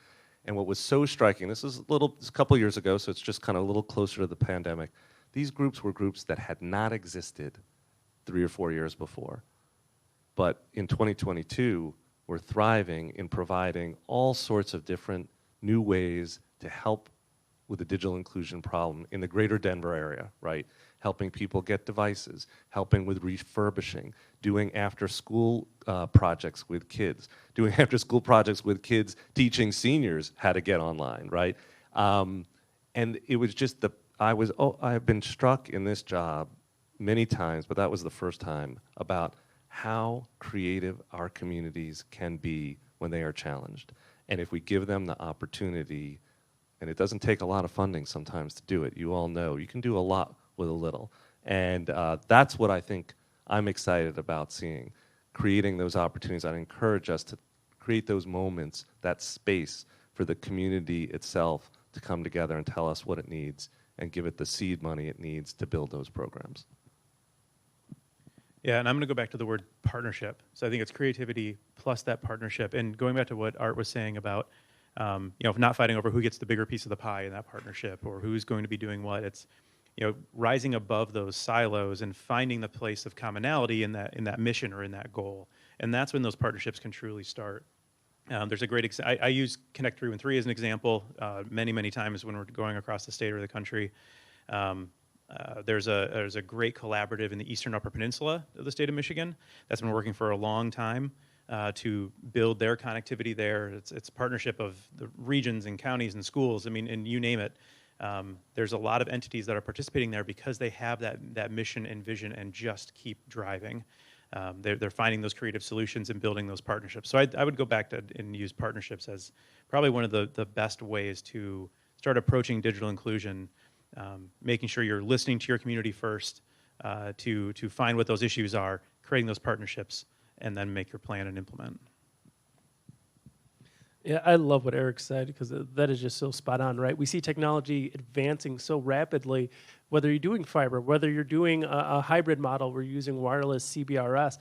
And what was so striking, this is a couple years ago, so it's just kind of a little closer to the pandemic. These groups were groups that had not existed 3 or 4 years before. But in 2022, we're thriving in providing all sorts of different new ways to help with the digital inclusion problem in the greater Denver area, right? Helping people get devices, helping with refurbishing, doing after-school projects with kids, doing after-school projects with kids, teaching seniors how to get online, right? And it was just I've been struck in this job many times, but that was the first time, about how creative our communities can be when they are challenged. And if we give them the opportunity, and it doesn't take a lot of funding sometimes to do it, you all know, you can do a lot with a little. And that's what I think I'm excited about seeing, creating those opportunities. I'd encourage us to create those moments, that space for the community itself to come together and tell us what it needs and give it the seed money it needs to build those programs. Yeah, and I'm going to go back to the word partnership. So I think it's creativity plus that partnership. And going back to what Art was saying about, not fighting over who gets the bigger piece of the pie in that partnership or who's going to be doing what. It's, rising above those silos and finding the place of commonality in that mission or in that goal. And that's when those partnerships can truly start. There's a great, I use Connect 313 as an example many times when we're going across the state or the country. There's a great collaborative in the Eastern Upper Peninsula of the state of Michigan that's been working for a long time to build their connectivity there. It's a partnership of the regions and counties and schools, and you name it. There's a lot of entities that are participating there because they have that mission and vision and just keep driving. They're finding those creative solutions and building those partnerships. So I would go back to and use partnerships as probably one of the best ways to start approaching digital inclusion, making sure you're listening to your community first to find what those issues are, creating those partnerships, and then make your plan and implement. Yeah, I love what Eric said because that is just so spot on, right? We see technology advancing so rapidly, whether you're doing fiber, whether you're doing a hybrid model, we're using wireless CBRS.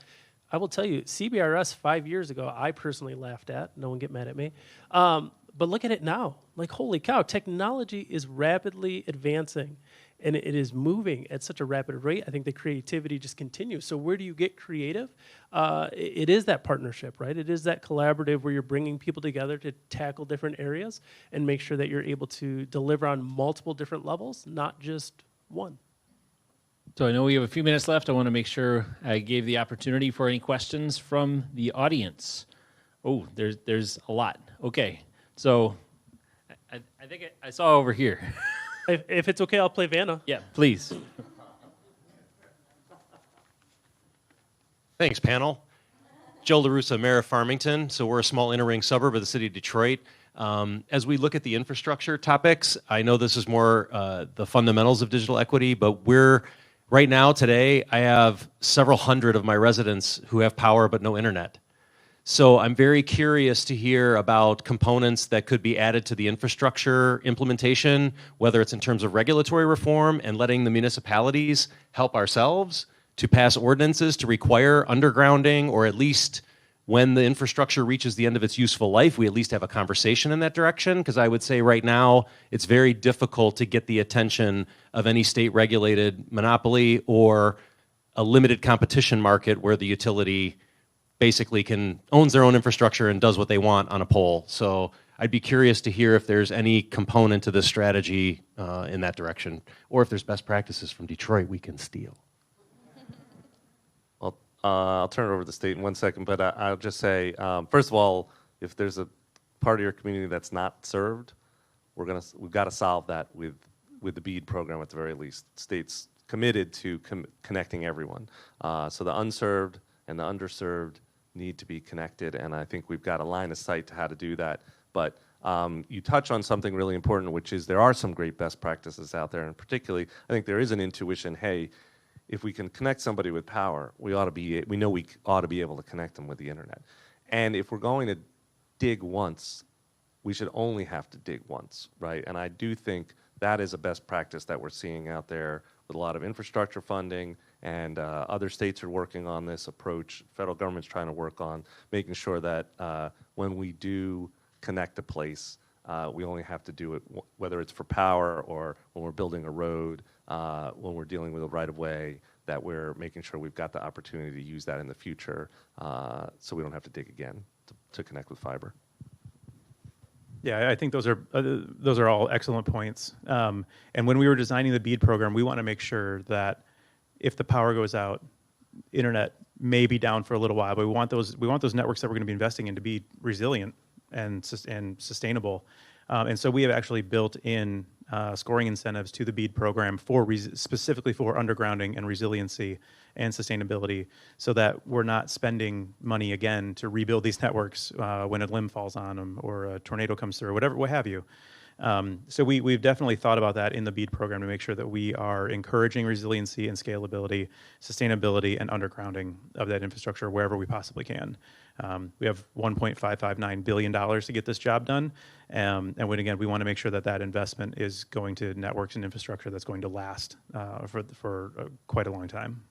I will tell you, CBRS 5 years ago, I personally laughed at. No one get mad at me. But look at it now. Like, holy cow, technology is rapidly advancing, and it is moving at such a rapid rate. I think the creativity just continues. So where do you get creative? It is that partnership, right? It is that collaborative where you're bringing people together to tackle different areas and make sure that you're able to deliver on multiple different levels, not just one. So I know we have a few minutes left. I want to make sure I gave the opportunity for any questions from the audience. Oh, there's a lot. Okay, so I think I saw over here. If it's okay, I'll play Vanna. Yeah, please. Thanks, panel. Joe LaRussa, Mayor of Farmington. So we're a small inner ring suburb of the city of Detroit. As we look at the infrastructure topics, I know this is more the fundamentals of digital equity, but right now, today, I have several hundred of my residents who have power but no internet. So I'm very curious to hear about components that could be added to the infrastructure implementation, whether it's in terms of regulatory reform and letting the municipalities help ourselves to pass ordinances to require undergrounding, or at least when the infrastructure reaches the end of its useful life, we at least have a conversation in that direction. Because I would say right now, it's very difficult to get the attention of any state-regulated monopoly or a limited competition market where the utility basically owns their own infrastructure and does what they want on a pole. So I'd be curious to hear if there's any component to this strategy in that direction, or if there's best practices from Detroit we can steal. I'll turn it over to the state in 1 second, but I'll just say, first of all, if there's a part of your community that's not served, we've got to solve that with the BEAD program at the very least. State's committed to connecting everyone. So the unserved and the underserved need to be connected, and I think we've got a line of sight to how to do that. But you touch on something really important, which is there are some great best practices out there, and particularly, I think there is an intuition, hey, if we can connect somebody with power, we know we ought to be able to connect them with the internet. And if we're going to dig once, we should only have to dig once, right? And I do think that is a best practice that we're seeing out there with a lot of infrastructure funding, and other states are working on this approach. Federal government's trying to work on making sure that when we do connect a place, we only have to do it whether it's for power or when we're building a road, when we're dealing with a right-of-way, that we're making sure we've got the opportunity to use that in the future so we don't have to dig again to connect with fiber. Yeah, I think those are all excellent points. And when we were designing the BEAD program, we want to make sure that if the power goes out, internet may be down for a little while, but we want those networks that we're going to be investing in to be resilient and sustainable. And so we have actually built in scoring incentives to the BEAD program specifically for undergrounding and resiliency and sustainability, so that we're not spending money again to rebuild these networks when a limb falls on them or a tornado comes through, or what have you. So we've definitely thought about that in the BEAD program to make sure that we are encouraging resiliency and scalability, sustainability, and undergrounding of that infrastructure wherever we possibly can. We have $1.559 billion to get this job done. And again, we want to make sure that that investment is going to networks and infrastructure that's going to last for quite a long time.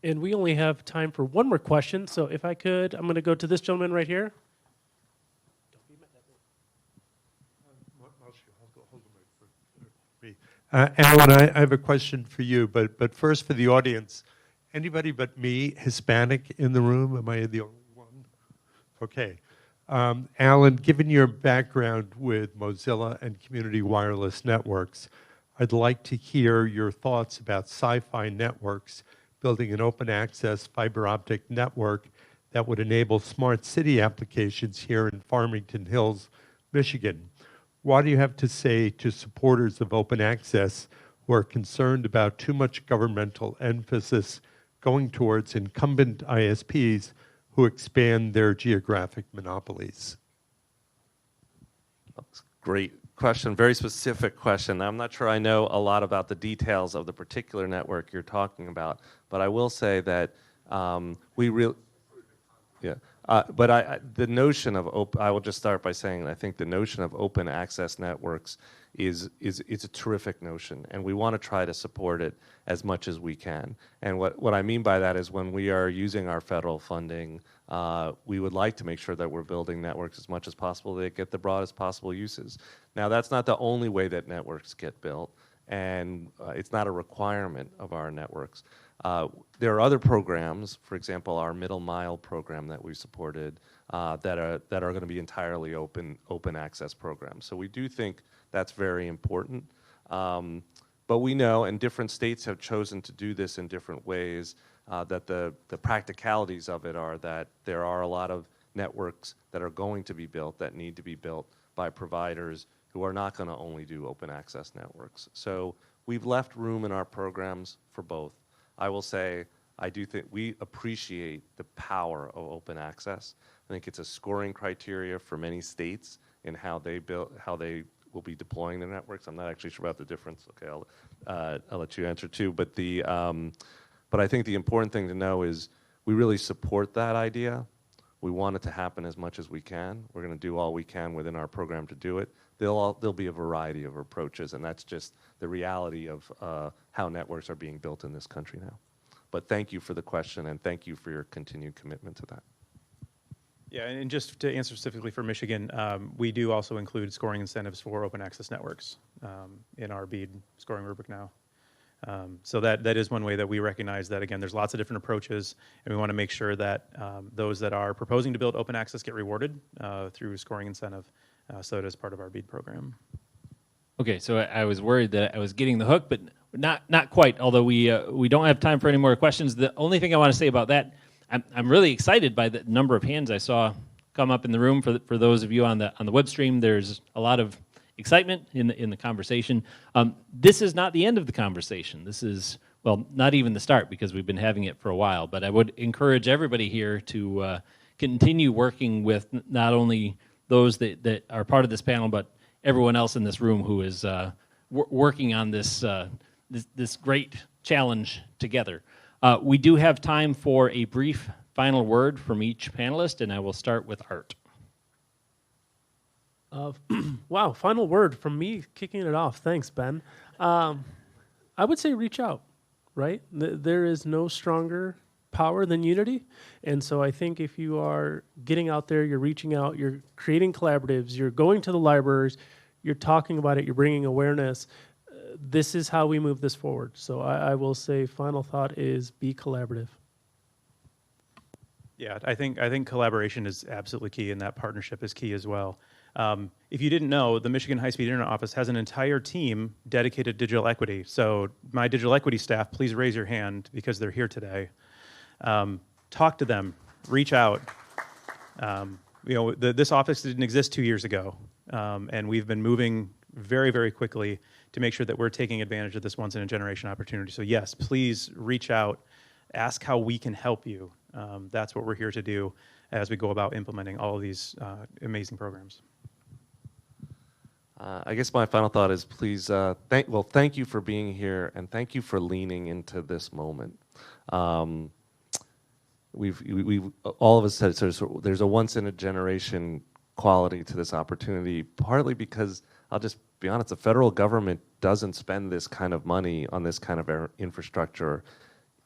And we only have time for one more question. So if I could, I'm going to go to this gentleman right here. Alan, I have a question for you, but first for the audience. Anybody but me Hispanic in the room? Am I the only one? Okay. Alan, given your background with Mozilla and community wireless networks, I'd like to hear your thoughts about Sci-Fi Networks building an open access fiber optic network that would enable smart city applications here in Farmington Hills, Michigan. What do you have to say to supporters of open access who are concerned about too much governmental emphasis going towards incumbent ISPs who expand their geographic monopolies? That's a great question, very specific question. I'm not sure I know a lot about the details of the particular network you're talking about, but I will say that the notion of open, I will just start by saying I think the notion of open access networks is a terrific notion, and we want to try to support it as much as we can. And what I mean by that is when we are using our federal funding, we would like to make sure that we're building networks as much as possible that get the broadest possible uses. Now, that's not the only way that networks get built, and it's not a requirement of our networks. There are other programs, for example, our middle mile program that we supported, that are going to be entirely open access programs. So we do think that's very important. But we know, and different states have chosen to do this in different ways, that the practicalities of it are that there are a lot of networks that are going to be built that need to be built by providers who are not going to only do open access networks. So we've left room in our programs for both. I will say, I do think we appreciate the power of open access. I think it's a scoring criteria for many states in how they will be deploying the networks. I'm not actually sure about the difference. Okay, I'll let you answer too. But I think the important thing to know is we really support that idea. We want it to happen as much as we can. We're going to do all we can within our program to do it. There'll be a variety of approaches, and that's just the reality of how networks are being built in this country now. But thank you for the question, and thank you for your continued commitment to that. Yeah, and just to answer specifically for Michigan, we do also include scoring incentives for open access networks in our BEAD scoring rubric now. So that is one way that we recognize that, again, there's lots of different approaches, and we want to make sure that those that are proposing to build open access get rewarded through scoring incentive. So it is part of our BEAD program. Okay, so I was worried that I was getting the hook, but not quite. Although we don't have time for any more questions. The only thing I want to say about that, I'm really excited by the number of hands I saw come up in the room. For those of you on the web stream, there's a lot of excitement in the conversation. This is not the end of the conversation. This is, well, not even the start, because we've been having it for a while. But I would encourage everybody here to continue working with not only those that are part of this panel, but everyone else in this room who is working on this great challenge together. We do have time for a brief final word from each panelist, and I will start with Art. Wow, final word from me kicking it off. Thanks, Ben. I would say reach out, right? There is no stronger power than unity. And so I think if you are getting out there, you're reaching out, you're creating collaboratives, you're going to the libraries, you're talking about it, you're bringing awareness, this is how we move this forward. So I will say final thought is be collaborative. Yeah, I think collaboration is absolutely key, and that partnership is key as well. If you didn't know, the Michigan High-Speed Internet Office has an entire team dedicated to digital equity. So my digital equity staff, please raise your hand because they're here today. Talk to them, reach out. This office didn't exist 2 years ago, and we've been moving very, very quickly to make sure that we're taking advantage of this once-in-a-generation opportunity. So yes, please reach out, ask how we can help you. That's what we're here to do as we go about implementing all of these amazing programs. I guess my final thought is please, thank you for being here, and thank you for leaning into this moment. We've all of us said there's a once-in-a-generation quality to this opportunity, partly because, I'll just be honest, the federal government doesn't spend this kind of money on this kind of infrastructure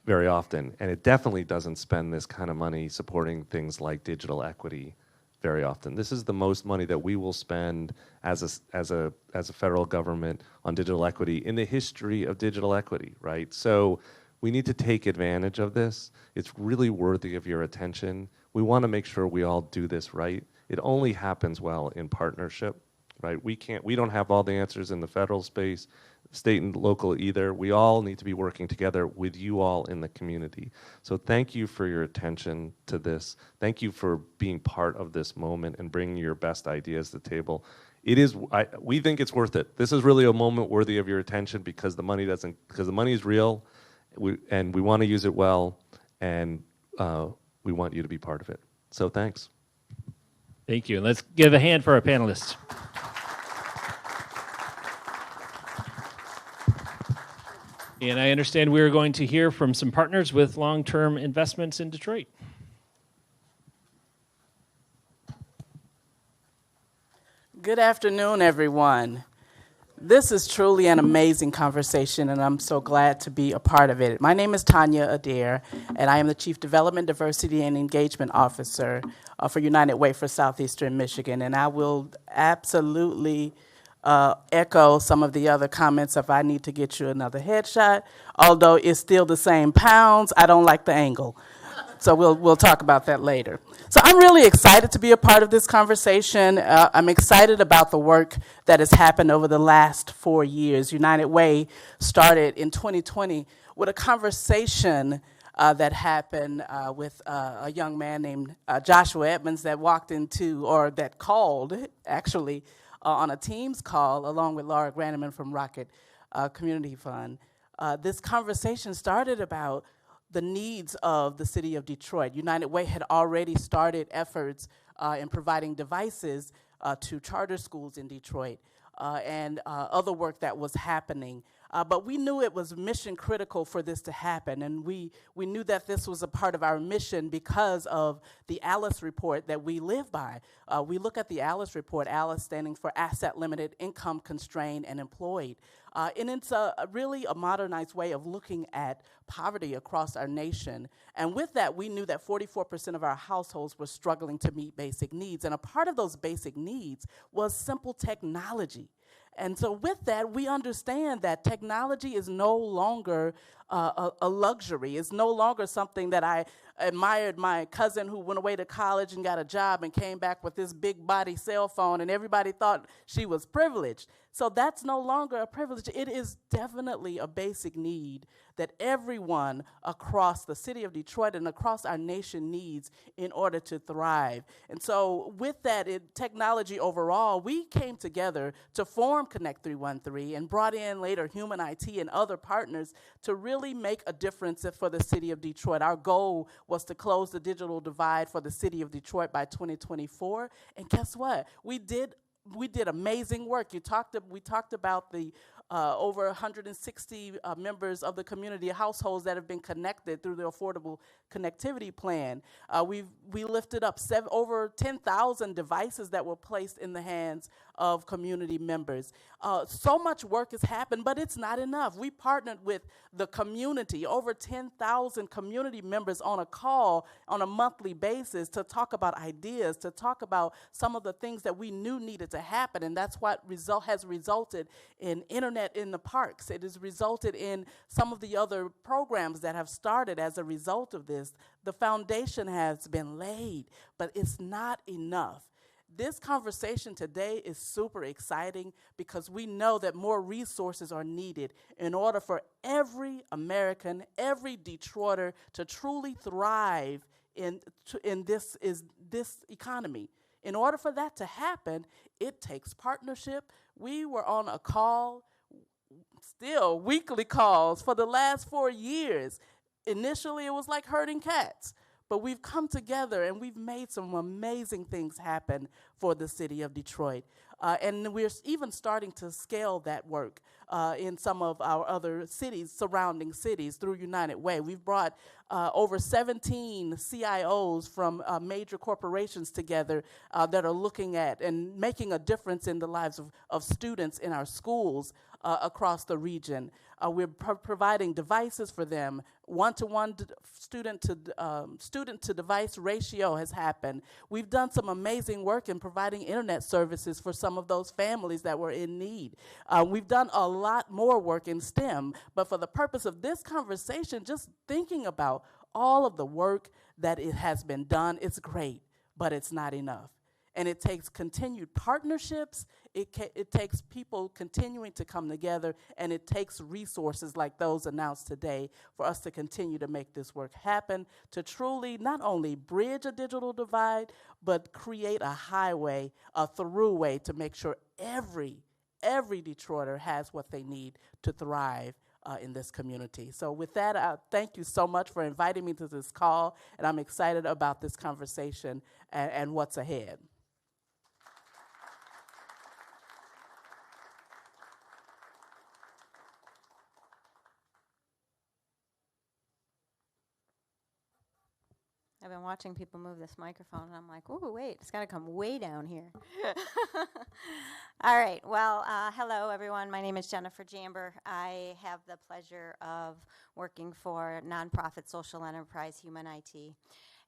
very often, and it definitely doesn't spend this kind of money supporting things like digital equity very often. This is the most money that we will spend as a federal government on digital equity in the history of digital equity, right? So we need to take advantage of this. It's really worthy of your attention. We want to make sure we all do this right. It only happens well in partnership, right? We don't have all the answers in the federal space, state and local either. We all need to be working together with you all in the community. So thank you for your attention to this. Thank you for being part of this moment and bringing your best ideas to the table. We think it's worth it. This is really a moment worthy of your attention because the money is real, and we want to use it well, and we want you to be part of it. So thanks. Thank you. And let's give a hand for our panelists. And I understand we're going to hear from some partners with long-term investments in Detroit. Good afternoon, everyone. This is truly an amazing conversation, and I'm so glad to be a part of it. My name is Tanya Adair, and I am the Chief Development, Diversity, and Engagement Officer for United Way for Southeastern Michigan, and I will absolutely echo some of the other comments. If I need to get you another headshot, although it's still the same pounds, I don't like the angle. So we'll talk about that later. So I'm really excited to be a part of this conversation. I'm excited about the work that has happened over the last 4 years. United Way started in 2020 with a conversation that happened with a young man named Joshua Edmonds that called, actually, on a Teams call along with Laura Granneman from Rocket Community Fund. This conversation started about the needs of the city of Detroit. United Way had already started efforts in providing devices to charter schools in Detroit and other work that was happening. But we knew it was mission critical for this to happen, and we knew that this was a part of our mission because of the ALICE report that we live by. We look at the ALICE report, ALICE standing for Asset Limited, Income Constrained, and Employed. And it's really a modernized way of looking at poverty across our nation. And with that, we knew that 44% of our households were struggling to meet basic needs. And a part of those basic needs was simple technology. And so with that, we understand that technology is no longer a luxury. It's no longer something that I admired my cousin who went away to college and got a job and came back with this big body cell phone and everybody thought she was privileged. So that's no longer a privilege. It is definitely a basic need that everyone across the city of Detroit and across our nation needs in order to thrive. And so with that, technology overall, we came together to form Connect 313 and brought in later Human IT and other partners to really make a difference for the city of Detroit. Our goal was to close the digital divide for the city of Detroit by 2024. And guess what? We did amazing work. We talked about the over 160 members of the community households that have been connected through the Affordable Connectivity Plan. We lifted up over 10,000 devices that were placed in the hands of community members. So much work has happened, but it's not enough. We partnered with the community, over 10,000 community members on a call on a monthly basis to talk about ideas, to talk about some of the things that we knew needed to happen, and that's what has resulted in internet in the parks. It has resulted in some of the other programs that have started as a result of this. The foundation has been laid, but it's not enough. This conversation today is super exciting because we know that more resources are needed in order for every American, every Detroiter to truly thrive in this economy, In order for that to happen, it takes partnership. We were on a call, still weekly calls, for the last 4 years. Initially, it was like herding cats. But we've come together and we've made some amazing things happen for the city of Detroit. And we're even starting to scale that work in some of our other cities, surrounding cities, through United Way. We've brought over 17 CIOs from major corporations together that are looking at and making a difference in the lives of students in our schools across the region. We're providing devices for them. One-to-one student to device ratio has happened. We've done some amazing work in providing internet services for some of those families that were in need. We've done a lot more work in STEM, but for the purpose of this conversation, just thinking about all of the work that it has been done, it's great, but it's not enough. And it takes continued partnerships, it takes people continuing to come together, and it takes resources like those announced today for us to continue to make this work happen, to truly not only bridge a digital divide, but create a highway, a throughway to make sure every Detroiter has what they need to thrive in this community. So with that, thank you so much for inviting me to this call, and I'm excited about this conversation and what's ahead. I've been watching people move this microphone, and I'm like, oh, wait, it's got to come way down here. All right. Well, hello, everyone. My name is Jennifer Jamber. I have the pleasure of working for nonprofit social enterprise Human IT.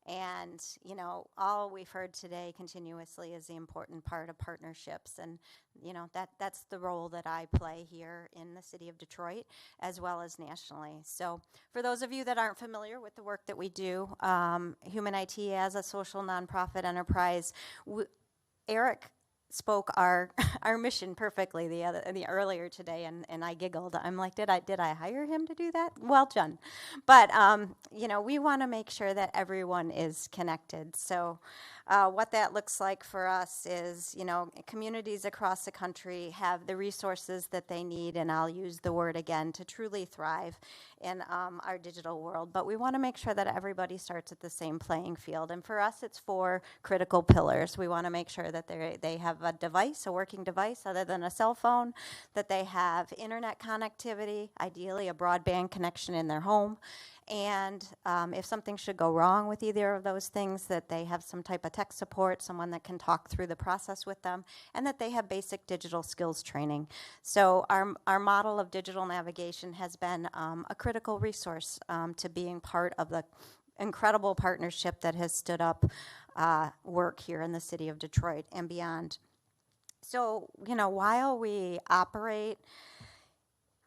And, you know, all we've heard today continuously is the important part of partnerships. And, you know, that's the role that I play here in the city of Detroit, as well as nationally. So for those of you that aren't familiar with the work that we do, Human IT as a social nonprofit enterprise, Eric spoke our mission perfectly earlier today, and I giggled. I'm like, did I hire him to do that? Well done. But you know, we want to make sure that everyone is connected. So what that looks like for us is, you know, communities across the country have the resources that they need, and I'll use the word again, to truly thrive in our digital world. But we want to make sure that everybody starts at the same playing field. And for us, it's 4 critical pillars. We want to make sure that they have a device, a working device other than a cell phone, that they have internet connectivity, ideally a broadband connection in their home, and if something should go wrong with either of those things, that they have some type of tech support, someone that can talk through the process with them, and that they have basic digital skills training. So our model of digital navigation has been a critical resource to being part of the incredible partnership that has stood up work here in the city of Detroit and beyond. So, you know, while we operate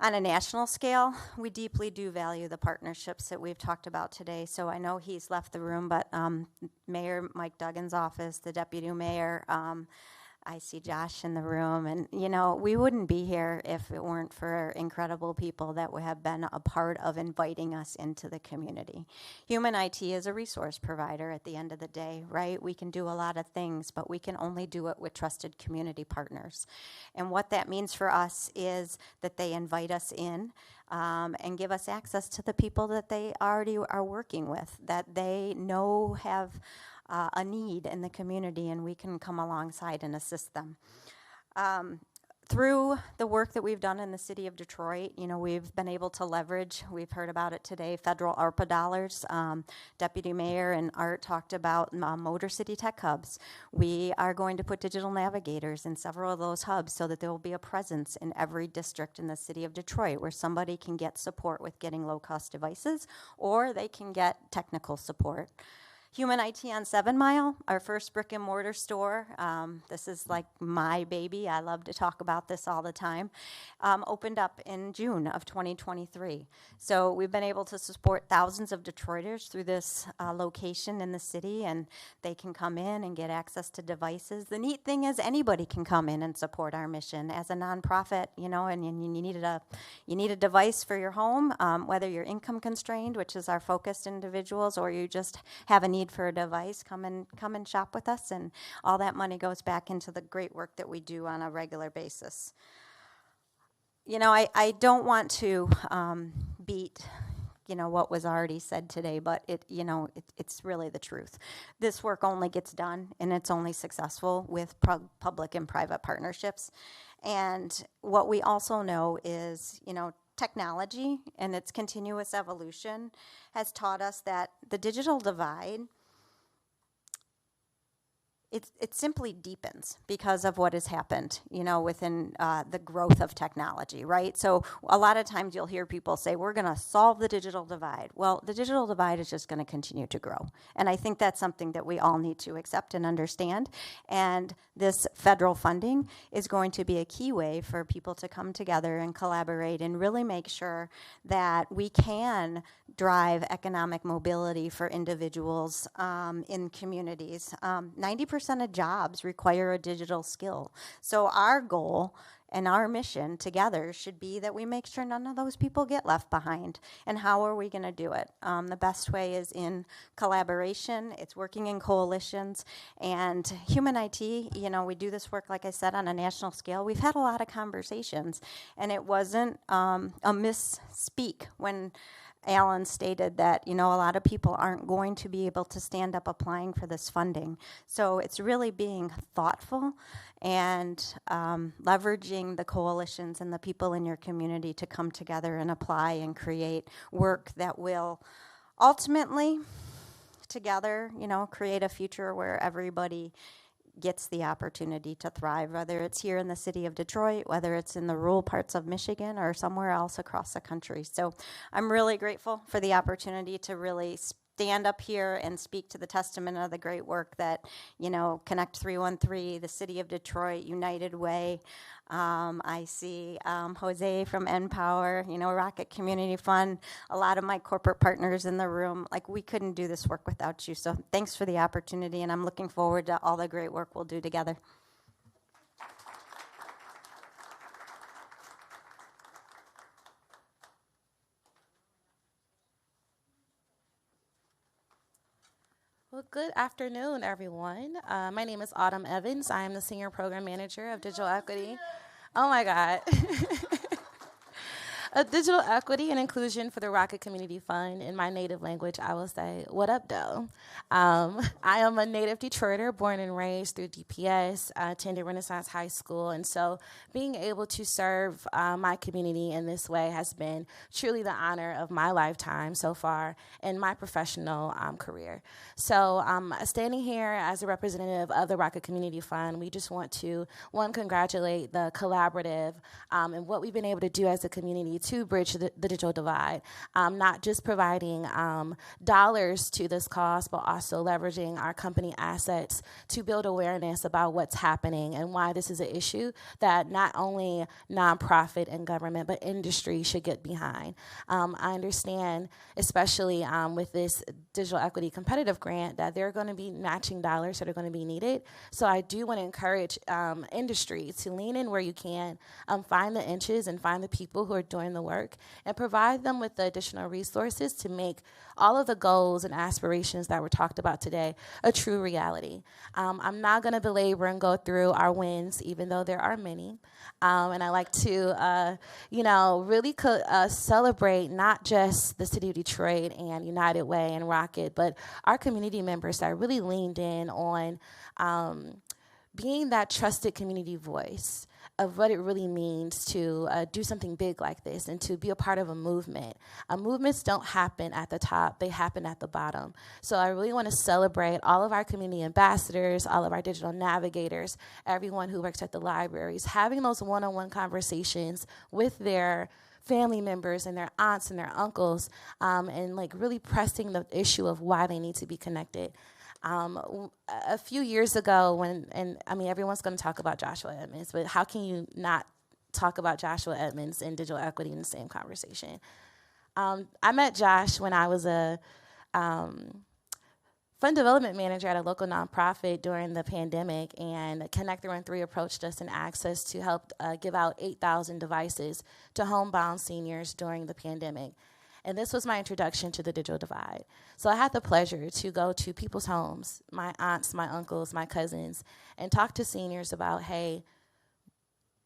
on a national scale, we deeply do value the partnerships that we've talked about today. So I know he's left the room, but Mayor Mike Duggan's office, the deputy mayor, I see Josh in the room, and you know, we wouldn't be here if it weren't for incredible people that have been a part of inviting us into the community. Human IT is a resource provider at the end of the day, right? We can do a lot of things, but we can only do it with trusted community partners. And what that means for us is that they invite us in and give us access to the people that they already are working with, that they know have a need in the community, and we can come alongside and assist them. Through the work that we've done in the city of Detroit, you know, we've been able to leverage, we've heard about it today, federal ARPA dollars. Deputy Mayor and Art talked about Motor City Tech Hubs. We are going to put digital navigators in several of those hubs so that there will be a presence in every district in the city of Detroit where somebody can get support with getting low-cost devices, or they can get technical support. Human IT on 7 Mile, our first brick and mortar store. This is like my baby. I love to talk about this all the time. Opened up in June of 2023. So we've been able to support thousands of Detroiters through this location in the city, and they can come in and get access to devices. The neat thing is anybody can come in and support our mission as a nonprofit, you know, and you need a device for your home, whether you're income constrained, which is our focused individuals, or you just have a need need for a device, come and shop with us, and all that money goes back into the great work that we do on a regular basis. You know, I don't want to beat, you know, what was already said today, but it's really the truth. This work only gets done, and it's only successful with public and private partnerships. And what we also know is, you know, technology and its continuous evolution has taught us that the digital divide, it simply deepens because of what has happened, you know, within the growth of technology, right? So a lot of times you'll hear people say, we're going to solve the digital divide. Well, the digital divide is just going to continue to grow. And I think that's something that we all need to accept and understand. And this federal funding is going to be a key way for people to come together and collaborate and really make sure that we can drive economic mobility for individuals in communities. 90% of jobs require a digital skill. So our goal and our mission together should be that we make sure none of those people get left behind. And how are we going to do it? The best way is in collaboration. It's working in coalitions. And Human IT, you know, we do this work, like I said, on a national scale. We've had a lot of conversations. And it wasn't a misspeak when Alan stated that, you know, a lot of people aren't going to be able to stand up applying for this funding. So it's really being thoughtful and leveraging the coalitions and the people in your community to come together and apply and create work that will ultimately together, you know, create a future where everybody gets the opportunity to thrive, whether it's here in the city of Detroit, whether it's in the rural parts of Michigan or somewhere else across the country. So I'm really grateful for the opportunity to really stand up here and speak to the testament of the great work that, you know, Connect 313, the city of Detroit, United Way. I see Jose from NPower, you know, Rocket Community Fund, a lot of my corporate partners in the room. Like, we couldn't do this work without you. So thanks for the opportunity, and I'm looking forward to all the great work we'll do together. Well, good afternoon, everyone. My name is Autumn Evans. I am the Senior Program Manager of Digital Equity. Oh my God. Digital Equity and Inclusion for the Rocket Community Fund. In my native language, I will say, what up, though? I am a native Detroiter, born and raised through DPS, attended Renaissance High School, and so being able to serve my community in this way has been truly the honor of my lifetime so far in my professional career. So standing here as a representative of the Rocket Community Fund, we just want to, one, congratulate the collaborative and what we've been able to do as a community to bridge the digital divide, not just providing dollars to this cause, but also leveraging our company assets to build awareness about what's happening and why this is an issue that not only nonprofit and government, but industry should get behind. I understand, especially with this digital equity competitive grant, that there are going to be matching dollars that are going to be needed. So I do want to encourage industry to lean in where you can, find the inches and find the people who are doing the work and provide them with the additional resources to make all of the goals and aspirations that were talked about today a true reality. I'm not going to belabor and go through our wins, even though there are many. And I like to, really celebrate not just the city of Detroit and United Way and Rocket, but our community members that really leaned in on being that trusted community voice of what it really means to do something big like this and to be a part of a movement. Movements don't happen at the top, they happen at the bottom. So I really want to celebrate all of our community ambassadors, all of our digital navigators, everyone who works at the libraries, having those one-on-one conversations with their family members and their aunts and their uncles, and like really pressing the issue of why they need to be connected. A few years ago, everyone's going to talk about Joshua Edmonds, but how can you not talk about Joshua Edmonds and digital equity in the same conversation? I met Josh when I was a fund development manager at a local nonprofit during the pandemic, and Connect 313 approached us and asked us to help give out 8,000 devices to homebound seniors during the pandemic. And this was my introduction to the digital divide. So I had the pleasure to go to people's homes, my aunts, my uncles, my cousins, and talk to seniors about, hey,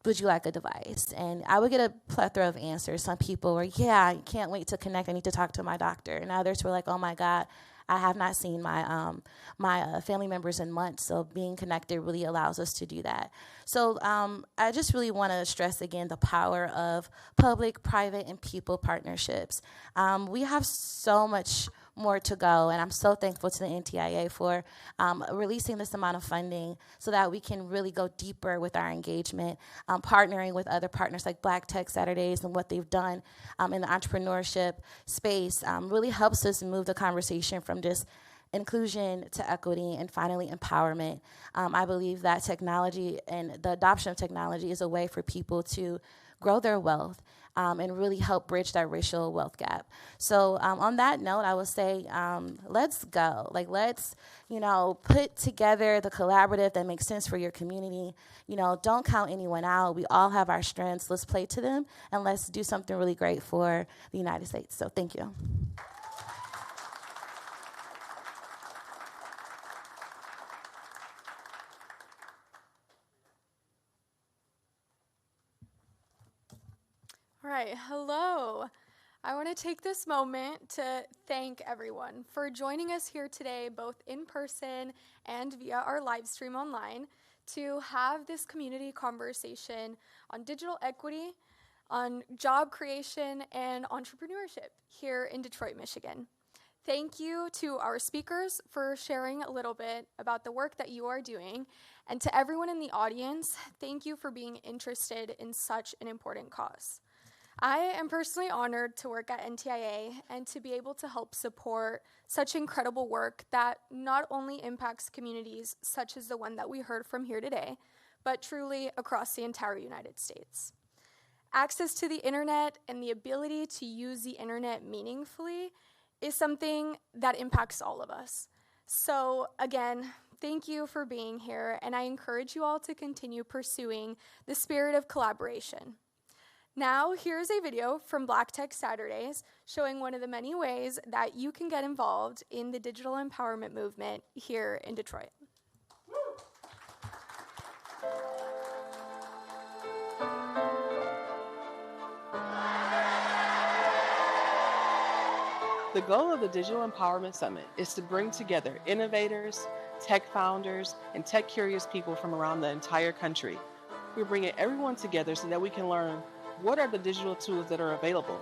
would you like a device? And I would get a plethora of answers. Some people were, yeah, I can't wait to connect. I need to talk to my doctor. And others were like, oh my God, I have not seen my family members in months. So being connected really allows us to do that. So I just really want to stress again the power of public, private, and people partnerships. We have so much more to go, and I'm so thankful to the NTIA for releasing this amount of funding so that we can really go deeper with our engagement, partnering with other partners like Black Tech Saturdays and what they've done in the entrepreneurship space really helps us move the conversation from just inclusion to equity and finally empowerment. I believe that technology and the adoption of technology is a way for people to grow their wealth and really help bridge that racial wealth gap. So on that note, I would say, let's go. Like, let's, put together the collaborative that makes sense for your community. Don't count anyone out. We all have our strengths. Let's play to them, and let's do something really great for the United States. So thank you. All right, hello. I want to take this moment to thank everyone for joining us here today, both in person and via our live stream online, to have this community conversation on digital equity, on job creation, and entrepreneurship here in Detroit, Michigan. Thank you to our speakers for sharing a little bit about the work that you are doing, and to everyone in the audience, thank you for being interested in such an important cause. I am personally honored to work at NTIA and to be able to help support such incredible work that not only impacts communities such as the one that we heard from here today, but truly across the entire United States. Access to the internet and the ability to use the internet meaningfully is something that impacts all of us. So again, thank you for being here, and I encourage you all to continue pursuing the spirit of collaboration. Now, here's a video from Black Tech Saturdays showing one of the many ways that you can get involved in the digital empowerment movement here in Detroit. The goal of the Digital Empowerment Summit is to bring together innovators, tech founders, and tech-curious people from around the entire country. We're bringing everyone together so that we can learn what are the digital tools that are available?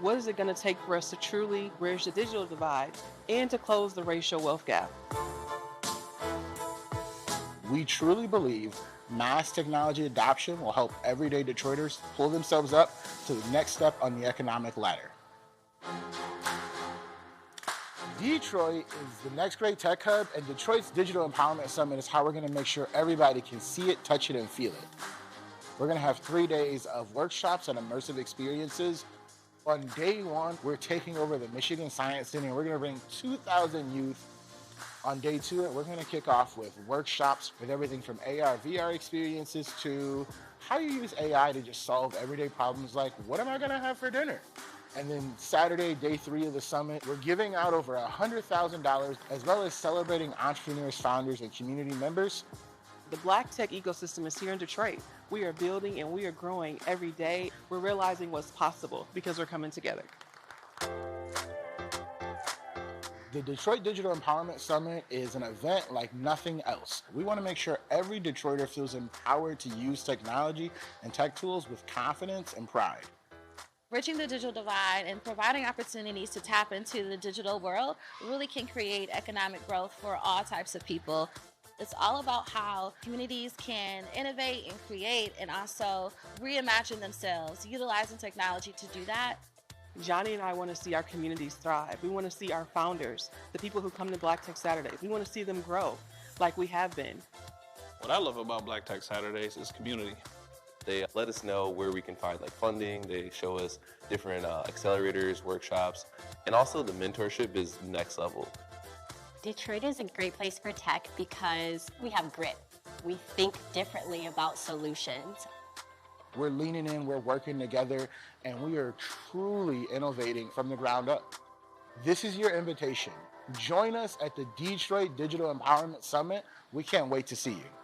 What is it going to take for us to truly bridge the digital divide and to close the racial wealth gap? We truly believe mass technology adoption will help everyday Detroiters pull themselves up to the next step on the economic ladder. Detroit is the next great tech hub, and Detroit's Digital Empowerment Summit is how we're going to make sure everybody can see it, touch it, and feel it. We're going to have 3 days of workshops and immersive experiences. On day one, we're taking over the Michigan Science Center, and we're going to bring 2,000 youth. On day two, we're going to kick off with workshops with everything from AR, VR experiences to how you use AI to just solve everyday problems like, what am I going to have for dinner? And then Saturday, day 3 of the summit, we're giving out over $100,000 as well as celebrating entrepreneurs, founders, and community members. The Black tech ecosystem is here in Detroit. We are building and we are growing every day. We're realizing what's possible because we're coming together. The Detroit Digital Empowerment Summit is an event like nothing else. We want to make sure every Detroiter feels empowered to use technology and tech tools with confidence and pride. Bridging the digital divide and providing opportunities to tap into the digital world really can create economic growth for all types of people. It's all about how communities can innovate and create and also reimagine themselves, utilizing technology to do that. Johnny and I want to see our communities thrive. We want to see our founders, the people who come to Black Tech Saturdays. We want to see them grow like we have been. What I love about Black Tech Saturdays is community. They let us know where we can find funding. They show us different accelerators, workshops, and also the mentorship is next level. Detroit is a great place for tech because we have grit. We think differently about solutions. We're leaning in, we're working together, and we are truly innovating from the ground up. This is your invitation. Join us at the Detroit Digital Empowerment Summit. We can't wait to see you.